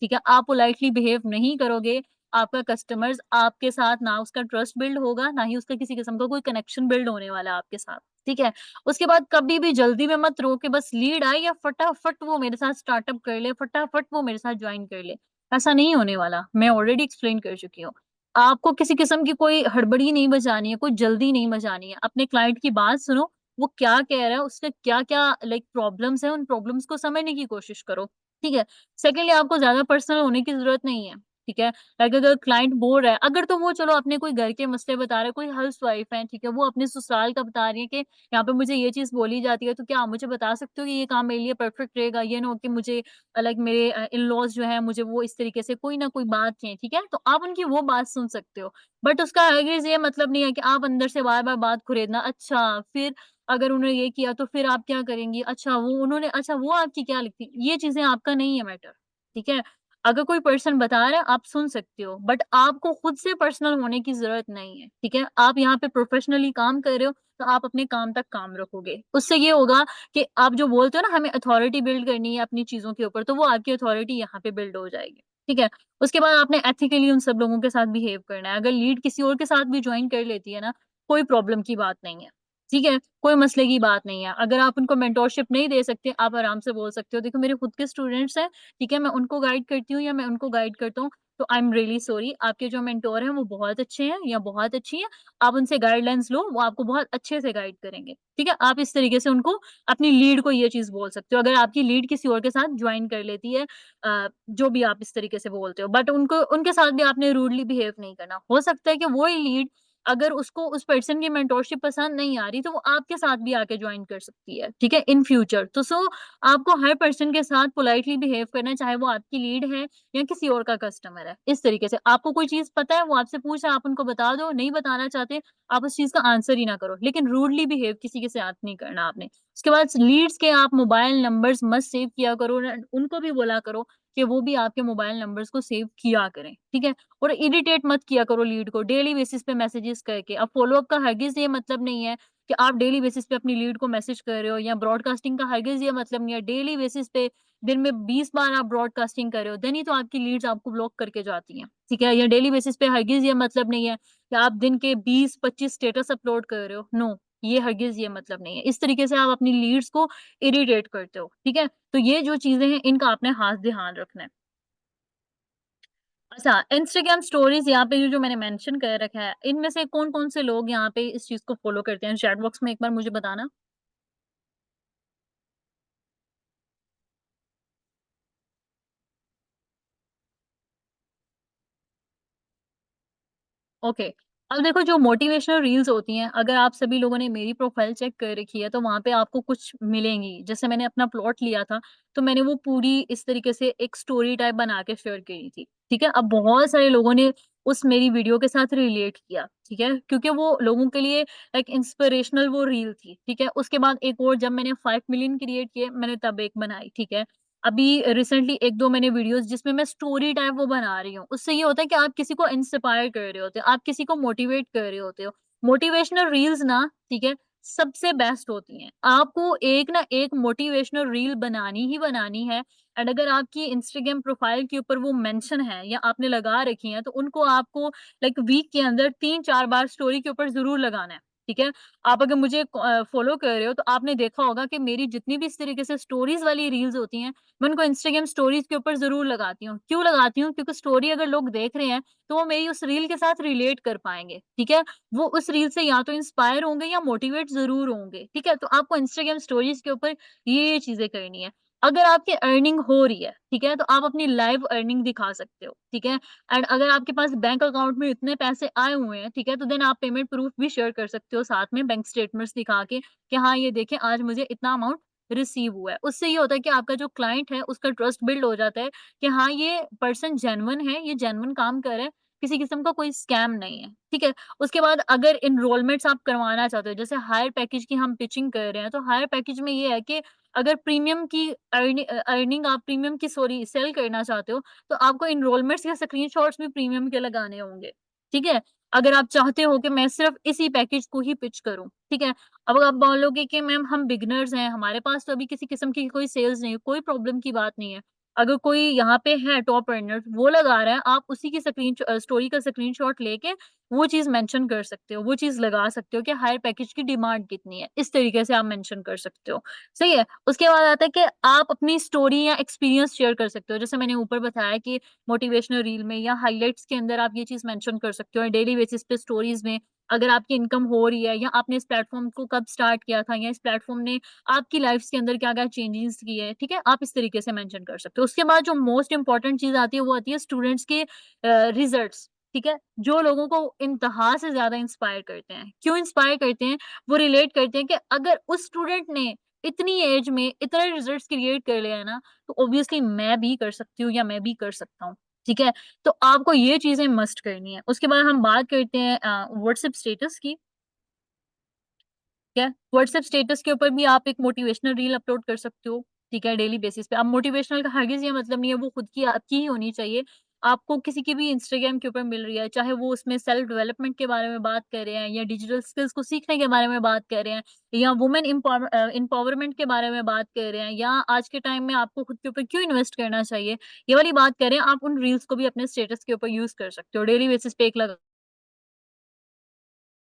ठीक है? आप पोलाइटली बिहेव नहीं करोगे, आपका कस्टमर्स आपके साथ ना उसका ट्रस्ट बिल्ड होगा, ना ही उसका किसी किस्म का कोई कनेक्शन बिल्ड होने वाला है आपके साथ, ठीक है? उसके बाद कभी भी जल्दी में मत रहो कि बस लीड आई या फटाफट वो मेरे साथ स्टार्टअप कर ले, फटाफट वो मेरे साथ जॉइन कर ले। ऐसा नहीं होने वाला, मैं ऑलरेडी एक्सप्लेन कर चुकी हूँ। आपको किसी किस्म की कोई हड़बड़ी नहीं मचानी है, कोई जल्दी नहीं मचानी है। अपने क्लाइंट की बात सुनो, वो क्या कह रहा है, उसके क्या-क्या लाइक प्रॉब्लम्स हैं, उन प्रॉब्लम्स को समझने की कोशिश करो, ठीक है? सेकंडली आपको ज़्यादा पर्सनल होने की ज़रूरत नहीं है, ठीक है? लाइक अगर क्लाइंट बोल रहा है अगर तो वो चलो अपने कोई घर के मसले बता रहा है, कोई हाउसवाइफ है, ठीक है? वो अपने ससुराल का बता रही है कि यहाँ पे मुझे ये चीज़ बोली जाती है, तो क्या आप मुझे बता सकते हो कि ये काम मेरे लिए परफेक्ट रहेगा? ये ना हो कि मुझे लाइक मेरे इन-लॉज़ जो हैं मुझे वो इस तरीके से कोई ना कोई बात कहें, ठीक है? तो आप उनकी वो बात सुन सकते हो। बट उसका हरगिज़ ये मतलब नहीं है कि आप अंदर से बार-बार बात कुरेदना, अच्छा फिर अगर उन्होंने ये किया तो फिर आप क्या करेंगी? अच्छा वो आपकी क्या लिखती? ये चीज़ें आपका नहीं है मैटर, ठीक है? अगर कोई पर्सन बता रहा है आप सुन सकते हो, बट आपको खुद से पर्सनल होने की ज़रूरत नहीं है, ठीक है? आप यहाँ पे प्रोफेशनली काम कर रहे हो, तो आप अपने काम तक काम रखोगे। उससे ये होगा कि आप जो बोलते हो ना हमें अथॉरिटी बिल्ड करनी है अपनी चीज़ों के ऊपर, तो वो आपकी अथॉरिटी यहाँ पे बिल्ड हो जाएगी, ठीक है? उसके बाद आपने एथिकली उन सब लोगों के साथ बिहेव करना है। अगर लीड किसी और के साथ भी जॉइन कर लेती है ना, कोई प्रॉब्लम की बात नहीं है, ठीक है? कोई मसले की बात नहीं है। अगर आप उनको मेंटरशिप नहीं दे सकते, आप आराम से बोल सकते हो, देखो मेरे खुद के स्टूडेंट्स हैं, ठीक है? मैं उनको गाइड करती हूँ या मैं उनको गाइड करता हूँ, तो आई एम रियली सॉरी आपके जो मेंटर हैं वो बहुत अच्छे हैं या बहुत अच्छी हैं, आप उनसे गाइडलाइंस लो, वो आपको बहुत अच्छे से गाइड करेंगे, ठीक है? आप इस तरीके से उनको अपनी लीड को ये चीज़ बोल सकते हो। अगर आपकी लीड किसी और के साथ जॉइन कर लेती है जो भी आप इस तरीके से बोलते हो, बट उनको उनके साथ भी आपने रूडली बिहेव नहीं करना। हो सकता है कि वो ही लीड अगर उसको उस पर्सन की मेंटरशिप पसंद नहीं आ रही, तो वो आपके साथ भी आके जॉइन कर सकती है, ठीक है? In future. तो सो आपको हर पर्सन के साथ पोलाइटली बिहेव करना है, चाहे वो आपकी लीड है या किसी और का कस्टमर है, इस तरीके से। आपको कोई चीज़ पता है, वो आपसे पूछ रहा है, आप उनको बता दो, नहीं बताना चाहते, आप उस चीज़ का आंसर ही ना करो। लेकिन रूडली बिहेव किसी के साथ नहीं करना आपने। उसके बाद लीड्स के आप मोबाइल नंबर्स मत सेव किया करो न उनको भी बोला करो कि वो भी आपके मोबाइल नंबर्स को सेव किया करें, ठीक है? और इरिटेट मत किया करो लीड को डेली बेसिस पे मैसेजेस करके। अब फ़ॉलो-अप का हरगिज़ ये मतलब नहीं है कि आप डेली बेसिस पे अपनी लीड को मैसेज कर रहे हो या ब्रॉडकास्टिंग का हरगिज़ ये मतलब नहीं है डेली बेसिस पे दिन में 20 बार आप ब्रॉडकास्टिंग कर रहे हो, देन ही तो आपकी लीड्स आपको ब्लॉक करके जाती हैं, ठीक है? या डेली बेसिस पे हरगिज़ ये मतलब नहीं है कि आप दिन के 20-25 स्टेटस अपलोड कर रहे हो, नो, ये हरगिज़ ये मतलब नहीं है। इस तरीके से आप अपनी लीड्स को इरिटेट करते हो, ठीक है? तो ये जो चीज़ें हैं इनका आपने ख़ास ध्यान रखना है। अच्छा, इंस्टाग्राम स्टोरीज़ यहाँ पे जो मैंने मेंशन कर रखा है, इनमें से कौन-कौन से लोग यहाँ पे इस चीज़ को फ़ॉलो करते हैं? चैट बॉक्स में एक बार मुझे बताना। ओके। अब देखो जो मोटिवेशनल रील्स होती हैं, अगर आप सभी लोगों ने मेरी प्रोफ़ाइल चेक कर रखी है, तो वहाँ पे आपको कुछ मिलेंगी। जैसे मैंने अपना प्लॉट लिया था, तो मैंने वो पूरी इस तरीके से एक स्टोरी टाइप बना के शेयर करी थी, ठीक है? अब बहुत सारे लोगों ने उस मेरी वीडियो के साथ रिलेट किया, ठीक है? क्योंकि वो लोगों के लिए एक इंस्पिरेशनल वो रील थी, ठीक है? उसके बाद एक और जब मैंने 5 मिलियन क्रिएट किए, मैंने तब एक बनाई, ठीक है? अभी रिसेंटली 1-2 मैंने वीडियोज़ जिसमें मैं स्टोरी टाइप वो बना रही हूँ। उससे ये होता है कि आप किसी को इंस्पायर कर रहे होते हो, आप किसी को मोटिवेट कर रहे होते हो। मोटिवेशनल रील्स ना, ठीक है, सबसे बेस्ट होती हैं। आपको एक ना एक मोटिवेशनल रील बनानी ही बनानी है एंड अगर आपकी इंस्टाग्राम प्रोफाइल के ऊपर वो मेंशन है या आपने लगा रखी हैं, तो उनको आपको लाइक वीक के अंदर 3-4 बार स्टोरी के ऊपर ज़रूर लगाना है, ठीक है? आप अगर मुझे फॉलो कर रहे हो, तो आपने देखा होगा कि मेरी जितनी भी इस तरीके से स्टोरीज़ वाली रील्स होती हैं, मैं उनको इंस्टाग्राम स्टोरीज़ के ऊपर ज़रूर लगाती हूँ। क्यों लगाती हूँ? क्योंकि स्टोरी अगर लोग देख रहे हैं, तो वो मेरी उस रील के साथ रिलेट कर पाएँगे, ठीक है? वो उस रील से या तो इंस्पायर होंगे या मोटिवेट ज़रूर होंगे, ठीक है? तो आपको इंस्टाग्राम स्टोरीज़ के ऊपर ये चीज़ें करनी है। अगर आपकी अर्निंग हो रही है, ठीक है? तो आप अपनी लाइव अर्निंग दिखा सकते हो, ठीक है? एंड अगर आपके पास बैंक अकाउंट में इतने पैसे आए हुए हैं, ठीक है? तो देन आप पेमेंट प्रूफ भी शेयर कर सकते हो साथ में बैंक स्टेटमेंट्स दिखा के कि हाँ, ये देखें आज मुझे इतना अमाउंट रिसीव हुआ है। उससे ये होता है कि आपका जो क्लाइंट है उसका ट्रस्ट बिल्ड हो जाता है कि हाँ, ये पर्सन जेन्युइन है, ये जेन्युइन काम कर रहा है, किसी किस्म का कोई स्कैम नहीं है, ठीक है? उसके बाद अगर एनरोलमेंट्स आप करवाना चाहते हो, जैसे हायर पैकेज की हम पिचिंग कर रहे हैं, तो हायर पैकेज में ये है कि अगर प्रीमियम की अर्निंग आप प्रीमियम की सॉरी सेल करना चाहते हो, तो आपको एनरोलमेंट्स या स्क्रीनशॉट्स भी प्रीमियम के लगाने होंगे, ठीक है? अगर आप चाहते हो कि मैं सिर्फ़ इसी पैकेज को ही पिच करूँ, ठीक है? अब आप बोलोगे कि मैम हम बिगिनर्स हैं, हमारे पास तो अभी किसी किस्म की कोई सेल्स नहीं है, कोई प्रॉब्लम की बात नहीं है। अगर कोई यहाँ पे है टॉप अर्नर, वो लगा रहा है, आप उसी की स्टोरी का स्क्रीनशॉट लेके वो चीज़ मेंशन कर सकते हो, वो चीज़ लगा सकते हो कि हायर पैकेज की डिमांड कितनी है। इस तरीके से आप मेंशन कर सकते हो, सही है? उसके बाद आता है कि आप अपनी स्टोरी या एक्सपीरियंस शेयर कर सकते हो। जैसे मैंने ऊपर बताया कि मोटिवेशनल रील में या हाइलाइट्स के अंदर आप ये चीज़ मेंशन कर सकते हो, डेली बेसिस पे स्टोरीज़ में अगर आपकी इनकम हो रही है या आपने इस प्लेटफ़ॉर्म को कब स्टार्ट किया था या इस प्लेटफ़ॉर्म ने आपकी लाइफ़्स के अंदर क्या-क्या चेंजेस किए हैं, ठीक है? आप इस तरीके से मेंशन कर सकते हो। उसके बाद जो मोस्ट इम्पोर्टेंट चीज़ आती है, वो आती है स्टूडेंट्स के रिज़ल्ट्स, ठीक है? जो लोगों को इंतहा से ज़्यादा इंस्पायर करते हैं। क्यों इंस्पायर करते हैं? वो रिलेट करते हैं कि अगर उस स्टूडेंट ने इतनी एज में इतने रिज़ल्ट्स क्रिएट कर लिया है ना, तो ऑब्वियसली मैं भी कर सकती हूँ या मैं भी कर सकता हूँ, ठीक है? तो आपको ये चीज़ें मस्ट करनी है। उसके बाद हम बात करते हैं व्हाट्सएप स्टेटस की। ठीक है? व्हाट्सएप स्टेटस के ऊपर भी आप एक मोटिवेशनल रील अपलोड कर सकते हो, ठीक है? डेली बेसिस पे। अब मोटिवेशनल का हरगिज़ ये मतलब नहीं है वो खुद की आपकी ही होनी चाहिए। आपको किसी की भी इंस्टाग्राम के ऊपर मिल रही है, चाहे वो उसमें सेल्फ डेवलपमेंट के बारे में बात कर रहे हैं या डिजिटल स्किल्स को सीखने के बारे में बात कर रहे हैं या वुमेन एम्पावरमेंट के बारे में बात कर रहे हैं या आज के टाइम में आपको खुद के ऊपर क्यों इन्वेस्ट करना चाहिए, ये वाली बात कर रहे हैं, आप उन रील्स को भी अपने स्टेटस के ऊपर यूज़ कर सकते हो। डेली बेसिस पे एक लगा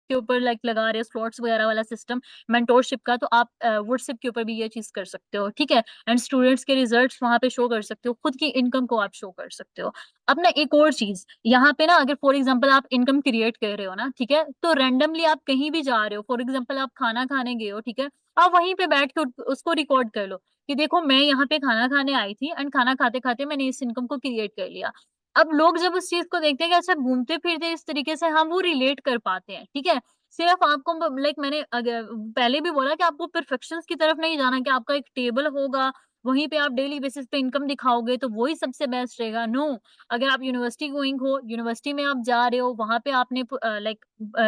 के ऊपर लाइक लगा रहे हो स्लॉट्स वगैरह वाला सिस्टम मेंटोरशिप का तो आप व्हाट्सएप के ऊपर भी ये चीज़ कर सकते हो, ठीक है? एंड स्टूडेंट्स के रिजल्ट्स वहाँ पे शो कर सकते हो, खुद की इनकम को आप शो कर सकते हो। अब ना एक और चीज़, यहाँ पे ना अगर फॉर एग्ज़ाम्पल आप इनकम क्रिएट कर रहे हो ना, ठीक है? तो रैंडमली आप कहीं भी जा रहे हो, फॉर एग्ज़ाम्पल आप खाना खाने गए हो, ठीक है? आप वहीं पे बैठ के उसको रिकॉर्ड कर लो कि देखो मैं यहाँ पे खाना खाने आई थी एंड खाना खाते-खाते मैंने इस इनकम को क्रिएट कर लिया। अब लोग जब उस चीज़ को देखते हैं कि अच्छा घूमते-फिरते इस तरीके से हम वो रिलेट कर पाते हैं, ठीक है? सिर्फ आपको लाइक मैंने पहले भी बोला कि आपको परफेक्शंस की तरफ नहीं जाना कि आपका एक टेबल होगा, वहीं पे आप डेली बेसिस पे इनकम दिखाओगे तो वही सबसे बेस्ट रहेगा। नो, अगर आप यूनिवर्सिटी गोइंग हो, यूनिवर्सिटी में आप जा रहे हो, वहाँ पे आपने लाइक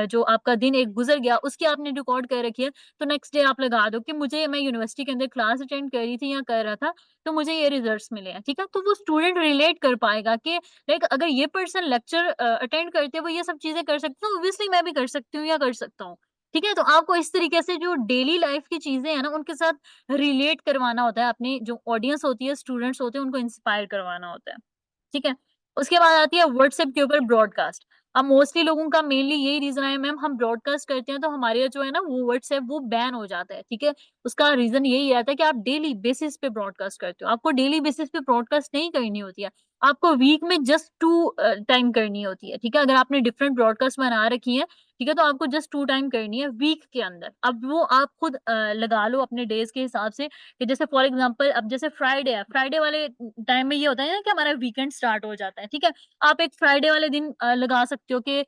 जो आपका दिन एक गुज़र गया, उसकी आपने रिकॉर्ड कर रखी है, तो नेक्स्ट डे आप लगा दो कि मुझे मैं यूनिवर्सिटी के अंदर क्लास अटेंड कर रही थी या कर रहा था, तो मुझे ये रिजल्ट्स मिले हैं, ठीक है? तो वो स्टूडेंट रिलेट कर पाएगा कि लाइक अगर ये पर्सन लेक्चर अटेंड करते हुए ये सब चीज़ें कर सकते हैं, ऑब्वियसली मैं भी कर सकती हूँ या कर सकता हूँ। ठीक है? तो आपको इस तरीके से जो डेली लाइफ़ की चीज़ें हैं ना, उनके साथ रिलेट करवाना होता है, अपनी जो ऑडियंस होती है, स्टूडेंट्स होते हैं, उनको इंस्पायर करवाना होता है। ठीक है? उसके बाद आती है व्हाट्सएप के ऊपर ब्रॉडकास्ट। अब मोस्टली लोगों का मेनली यही रीज़न है मैम हम ब्रॉडकास्ट करते हैं तो हमारे जो है ना वो व्हाट्सएप वो बैन हो जाता है, ठीक है? उसका रीज़न यही रहता है कि आप डेली बेसिस पे ब्रॉडकास्ट करते हो। आपको डेली बेसिस पे ब्रॉडकास्ट नहीं करनी होती है। आपको वीक में जस्ट 2 टाइम करनी होती है, ठीक है? अगर आपने डिफरेंट ब्रॉडकास्ट बना रखी है, ठीक है? तो आपको जस्ट 2 टाइम करनी है वीक के अंदर। अब वो आप खुद लगा लो अपने डेज़ के हिसाब से कि जैसे फॉर एग्ज़ाम्पल अब जैसे फ्राइडे है, फ्राइडे वाले टाइम में ये होता है ना कि हमारा वीकेंड स्टार्ट हो जाता है, ठीक है? आप एक फ्राइडे वाले दिन लगा सकते हो कि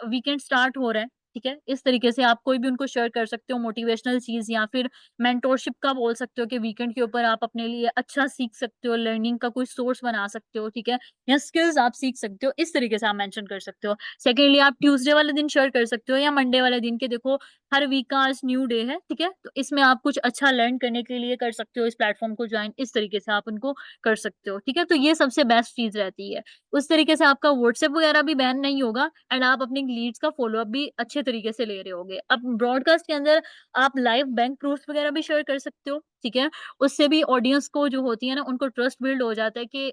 वीकेंड स्टार्ट हो रहा है, ठीक है? इस तरीके से आप कोई भी उनको शेयर कर सकते हो मोटिवेशनल चीज़ या फिर मेंटोरशिप का बोल सकते हो कि वीकेंड के ऊपर आप अपने लिए अच्छा सीख सकते हो, लर्निंग का कोई सोर्स बना सकते हो, ठीक है? या स्किल्स आप सीख सकते हो, इस तरीके से आप मेंशन कर सकते हो। सेकंडली आप ट्यूसडे वाले दिन शेयर कर सकते हो या मंडे वाले दिन के देखो हर वीक का आज न्यू डे है, ठीक है? तो इसमें आप कुछ अच्छा लर्न करने के लिए कर सकते हो, इस प्लेटफ़ॉर्म को जॉइन इस तरीके से आप उनको कर सकते हो, ठीक है? तो ये सबसे बेस्ट चीज़ रहती है। उस तरीके से आपका व्हाट्सएप वगैरह भी बैन नहीं होगा एंड आप अपनी लीड्स का फ़ॉलो-अप भी अच्छे तरीके से ले रहे होगे। अब ब्रॉडकास्ट के अंदर आप लाइव बैंक प्रूफ्स वगैरह भी शेयर कर सकते हो, ठीक है? उससे भी ऑडियंस को जो होती है ना, उनको ट्रस्ट बिल्ड हो जाता है कि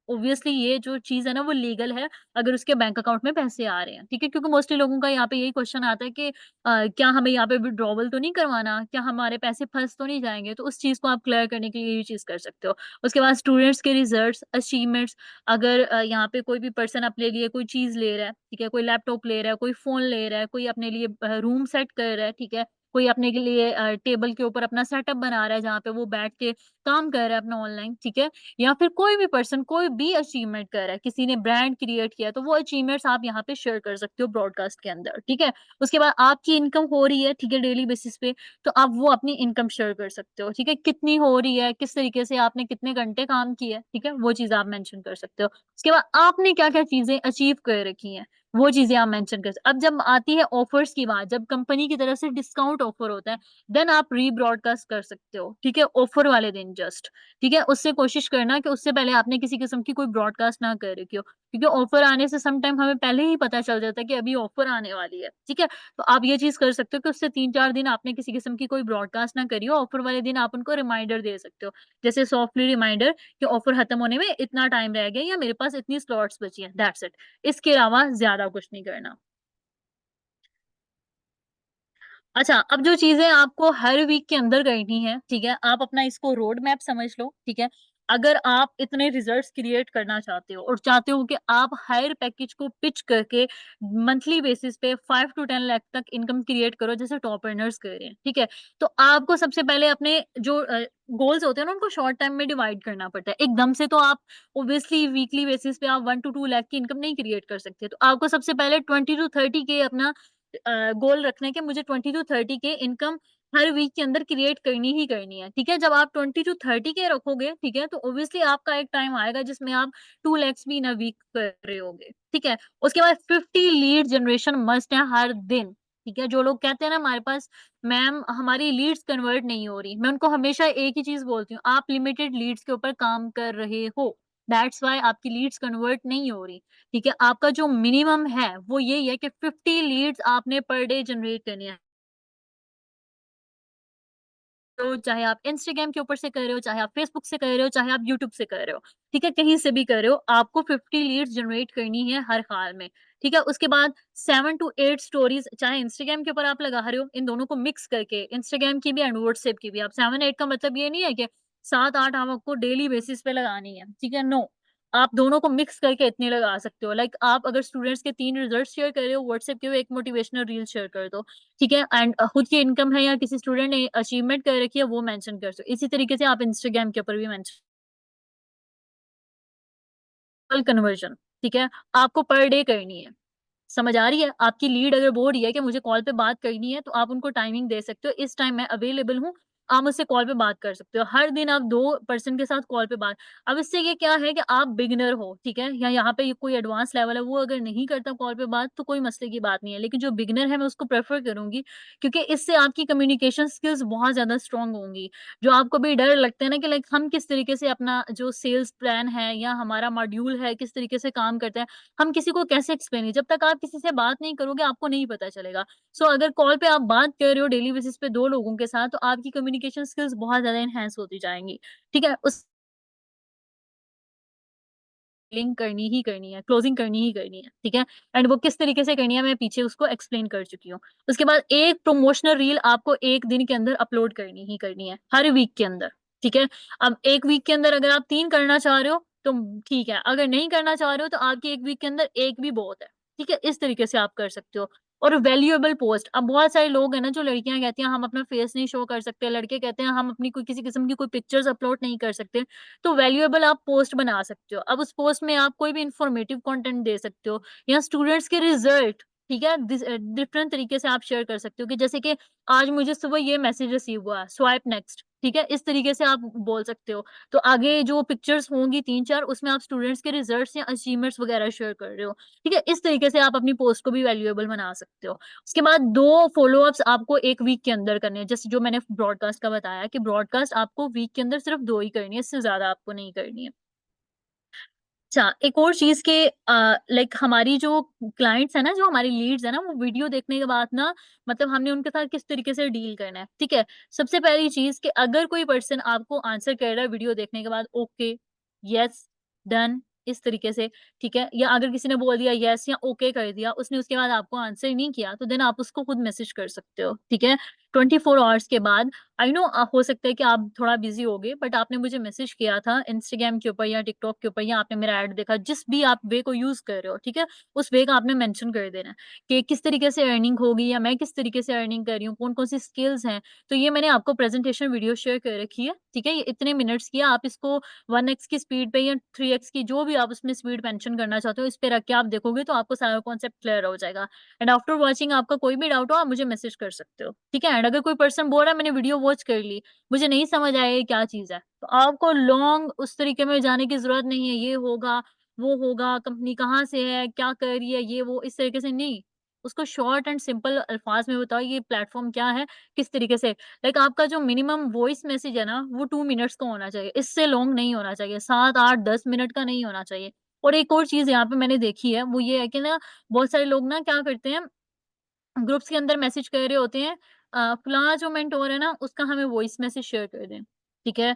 ऑब्वियसली ये जो चीज़ है ना वो लीगल है, अगर उसके बैंक अकाउंट में पैसे आ रहे हैं, ठीक है? क्योंकि मोस्टली लोगों का यहाँ पे यही क्वेश्चन आता है कि क्या हमें यहाँ पे विथड्रॉवल तो नहीं करवाना? क्या हमारे पैसे फँस तो नहीं जाएँगे? तो उस चीज़ को आप क्लियर करने के लिए ये चीज़ कर सकते हो। उसके बाद स्टूडेंट्स के रिजल्ट्स, अचीवमेंट्स, अगर यहाँ पे कोई भी पर्सन अपने लिए कोई चीज़ ले रहा है, ठीक है? कोई लैपटॉप ले रहा है, कोई फ़ोन ले रहा है, कोई अपने लिए रूम सेट कर रहा है, ठीक है? कोई अपने के लिए टेबल के ऊपर अपना सेटअप बना रहा है जहाँ पे वो बैठ के काम कर रहा है अपना ऑनलाइन, ठीक है? या फिर कोई भी पर्सन कोई भी अचीवमेंट कर रहा है, किसी ने ब्रांड क्रिएट किया है, तो वो अचीवमेंट्स आप यहाँ पे शेयर कर सकते हो ब्रॉडकास्ट के अंदर, ठीक है? उसके बाद आपकी इनकम हो रही है, ठीक है, डेली बेसिस पे, तो आप वो अपनी इनकम शेयर कर सकते हो, ठीक है? कितनी हो रही है, किस तरीके से आपने कितने घंटे काम किए, ठीक है? वो चीज़ आप मेंशन कर सकते हो। उसके बाद आपने क्या-क्या चीज़ें अचीव कर रखी हैं, वो चीज़ें आप मेंशन कर अब जब आती है ऑफर्स की बात, जब कंपनी की तरफ से डिस्काउंट ऑफर होता है, देन आप रीब्रॉडकास्ट कर सकते हो, ठीक है? ऑफर वाले दिन जस्ट। ठीक है? उससे कोशिश करना कि उससे पहले आपने किसी किस्म की कोई ब्रॉडकास्ट ना कर रखी हो, क्योंकि ऑफ़र आने से सम टाइम हमें पहले ही पता चल जाता है कि अभी ऑफ़र आने वाली है, ठीक है? तो आप ये चीज़ कर सकते हो कि उससे 3-4 दिन आपने किसी किस्म की कोई ब्रॉडकास्ट ना करी हो, ऑफ़र वाले दिन आप उनको रिमाइंडर दे सकते हो। जैसे सॉफ्टली रिमाइंडर कि ऑफ़र खत्म होने में इतना टाइम रह गया या मेरे पास इतनी स्लॉट्स बची हैं, दैट्स इट। इसके अलावा ज़्यादा कुछ नहीं करना। अच्छा, अब जो चीज़ें आपको हर वीक के अंदर करनी है, ठीक है? आप अपना इसको रोड मैप समझ लो, ठीक है? अगर आप इतने रिज़ल्ट्स क्रिएट करना चाहते हो और चाहते हो कि आप हायर पैकेज को पिच करके मंथली बेसिस पे 5 टू 10 लाख तक इनकम क्रिएट करो जैसे टॉप अर्नर्स कर रहे हैं, ठीक है? तो आपको सबसे पहले अपने जो गोल्स होते हैं ना उनको शॉर्ट टाइम में डिवाइड करना पड़ता है। एकदम से तो आप ऑब्वियसली वीकली बेसिस पे आप 1 टू 2 लाख की इनकम नहीं क्रिएट कर सकते। तो आपको सबसे पहले 20 टू 30 के अपना गोल रखना है कि मुझे 20 टू 30 के इनकम हर वीक के अंदर क्रिएट करनी ही करनी है, ठीक है? जब आप 20 टू 30 के रखोगे, ठीक है? तो ऑब्वियसली आपका एक टाइम आएगा जिसमें आप 2 लैक्स भी इन अ वीक कर रहे होगे, ठीक है? उसके बाद 50 लीड जनरेशन मस्ट है हर दिन, ठीक है? जो लोग कहते हैं ना हमारे पास मैम हमारी लीड्स कन्वर्ट नहीं हो रही, मैं उनको हमेशा एक ही चीज़ बोलती हूँ, आप लिमिटेड लीड्स के ऊपर काम कर रहे हो, दैट्स व्हाई आपकी लीड्स कन्वर्ट नहीं हो रही। ठीक है? आपका जो मिनिमम है, वो यही है कि 50 लीड्स आपने पर डे जनरेट करनी है। तो चाहे आप इंस्टाग्राम के ऊपर से कर रहे हो, चाहे आप फेसबुक से कर रहे हो, चाहे आप यूट्यूब से कर रहे हो, ठीक है? कहीं से भी कर रहे हो, आपको 50 लीड्स जनरेट करनी है हर हाल में, ठीक है? उसके बाद 7 टू 8 स्टोरीज़ चाहे इंस्टाग्राम के ऊपर आप लगा रहे हो, इन दोनों को मिक्स करके इंस्टाग्राम की भी एंड व्हाट्सएप की भी। अब 7-8 का मतलब ये नहीं है कि 7-8 आप आपको डेली बेसिस पे लगानी है, ठीक है? नो, आप दोनों को मिक्स करके इतनी लगा सकते हो। लाइक आप अगर स्टूडेंट्स के 3 रिजल्ट्स शेयर कर रहे हो व्हाट्सएप के, एक मोटिवेशनल रील शेयर कर दो। ठीक है? एंड खुद की इनकम है या किसी स्टूडेंट ने अचीवमेंट कर रखी है वो मेंशन कर सो इसी तरीके से आप इंस्टाग्राम के ऊपर भी मेंशन कन्वर्जन, ठीक है? आपको पर डे करनी है। समझ आ रही है? आपकी लीड अगर बोल रही है कि मुझे कॉल पे बात करनी है, तो आप उनको टाइमिंग दे सकते हो, इस टाइम मैं अवेलेबल हूँ, आप मुझसे कॉल पे बात कर सकते हो। हर दिन आप 2 पर्सन के साथ कॉल पे बात अब इससे ये क्या है कि आप बिगिनर हो, ठीक है? या यहाँ पे कोई एडवांस लेवल है, वो अगर नहीं करता कॉल पे बात, तो कोई मसले की बात नहीं है। लेकिन जो बिगिनर है, मैं उसको प्रेफ़र करूँगी, क्योंकि इससे आपकी कम्युनिकेशन स्किल्स बहुत ज़्यादा स्ट्रॉन्ग होंगी। जो आपको भी डर लगता है ना कि लाइक हम किस तरीके से अपना जो सेल्स प्लान है या हमारा मॉड्यूल है, किस तरीके से काम करता है, हम किसी को कैसे एक्सप्लेन जब तक आप किसी से बात नहीं करोगे आपको नहीं पता चलेगा। सो अगर कॉल पे आप बात कर रहे हो डेली बेसिस पे 2 लोगों के साथ तो आपकी कम्युनिकेशन स्किल्स बहुत ज़्यादा एनहांस होती जाएँगी। ठीक है? उस लिंक करनी ही करनी है, क्लोजिंग करनी ही करनी है, ठीक है? एंड वो किस तरीके से करनी है मैं पीछे उसको एक्सप्लेन कर चुकी हूँ। उसके बाद एक प्रमोशनल रील आपको 1 दिन के अंदर अपलोड करनी ही करनी है, हर वीक के अंदर, ठीक है? अब 1 वीक के अंदर अगर आप 3 करना चाह रहे हो तो ठीक है, अगर नहीं करना चाह रहे हो तो आपकी 1 वीक के अंदर 1 भी बहुत है, ठीक है? इस तरीके से आप कर सकते हो। और वैल्यूएबल पोस्ट अब बहुत सारे लोग हैं ना जो लड़कियाँ कहती हैं हम अपना फेस नहीं शो कर सकते, लड़के कहते हैं हम अपनी कोई किसी किस्म की कोई पिक्चर्स अपलोड नहीं कर सकते। तो वैल्यूएबल आप पोस्ट बना सकते हो। अब उस पोस्ट में आप कोई भी इन्फॉर्मेटिव कंटेंट दे सकते हो या स्टूडेंट्स के रिजल्ट ठीक है डिफरेंट तरीके से आप शेयर कर सकते हो कि जैसे कि आज मुझे सुबह ये मैसेज रिसीव हुआ स्वाइप नेक्स्ट ठीक है इस तरीके से आप बोल सकते हो तो आगे जो पिक्चर्स होंगी 3-4 उसमें आप स्टूडेंट्स के रिजल्ट्स या अचीवमेंट्स वगैरह शेयर कर रहे हो ठीक है इस तरीके से आप अपनी पोस्ट को भी वैल्यूएबल बना सकते हो उसके बाद 2 फ़ॉलो-अप्स आपको 1 वीक के अंदर करने हैं। जैसे जो मैंने ब्रॉडकास्ट का बताया कि ब्रॉडकास्ट आपको वीक के अंदर सिर्फ़ 2 ही करनी है, इससे ज़्यादा आपको नहीं करनी है। अच्छा, एक और चीज़ के लाइक हमारी जो क्लाइंट्स है ना, जो हमारी लीड्स है ना, वो वीडियो देखने के बाद ना मतलब हमने उनके साथ किस तरीके से डील करना है, ठीक है? सबसे पहली चीज़ कि अगर कोई पर्सन आपको आंसर कर रहा है वीडियो देखने के बाद ओके, येस, डन इस तरीके से, ठीक है? या अगर किसी ने बोल दिया येस या ओके कर दिया, उसने उसके बाद आपको आंसर नहीं किया, तो देन आप उसको खुद मैसेज कर सकते हो, ठीक है? 24 आवर्स के बाद आई नो हो सकता है कि आप थोड़ा बिज़ी होगे, बट आपने मुझे मैसेज किया था इंस्टाग्राम के ऊपर या टिकटॉक के ऊपर या आपने मेरा ऐड देखा, जिस भी आप वे को यूज़ कर रहे हो, ठीक है? उस वे का आपने मेंशन कर देना है कि किस तरीके से अर्निंग होगी या मैं किस तरीके से अर्निंग कर रही हूँ, कौन-कौन सी स्किल्स हैं। तो ये मैंने आपको प्रेज़ेंटेशन वीडियो शेयर कर रखी है, ठीक है? ये इतने मिनट्स की है, आप इसको 1x की स्पीड पे या 3x की जो भी आप उसमें स्पीड मेंशन करना चाहते हो, इस पे रख के आप देखोगे तो आपको सारा कॉन्सेप्ट क्लियर हो जाएगा। एंड आफ्टर वॉचिंग आपका कोई भी डाउट हो आप मुझे मैसेज कर सकते हो, ठीक है? एंड अगर कोई पर्सन बोल रहा है मैंने वीडियो वॉच कर ली, मुझे नहीं समझ आया ये क्या चीज़ है, तो आपको लॉन्ग उस तरीके में जाने की ज़रूरत नहीं है, ये होगा, वो होगा, कंपनी कहाँ से है, क्या कर रही है, ये वो इस तरीके से नहीं। उसको शॉर्ट एंड सिंपल अल्फाज़ में बताओ ये प्लेटफ़ॉर्म क्या है, किस तरीके से लाइक आपका जो मिनिमम वॉइस मैसेज है ना, वो 2 मिनट्स का होना चाहिए, इससे लॉन्ग नहीं होना चाहिए, 7, 8, 10 मिनट का नहीं होना चाहिए। और एक और चीज़ यहाँ पे मैंने देखी है, वो ये है कि ना बहुत सारे लोग ना क्या करते हैं ग्रुप्स के अंदर मैसेज कर रहे होते हैं फलाना जो मेंटोर है ना उसका हमें वॉइस मैसेज शेयर कर दें, ठीक है?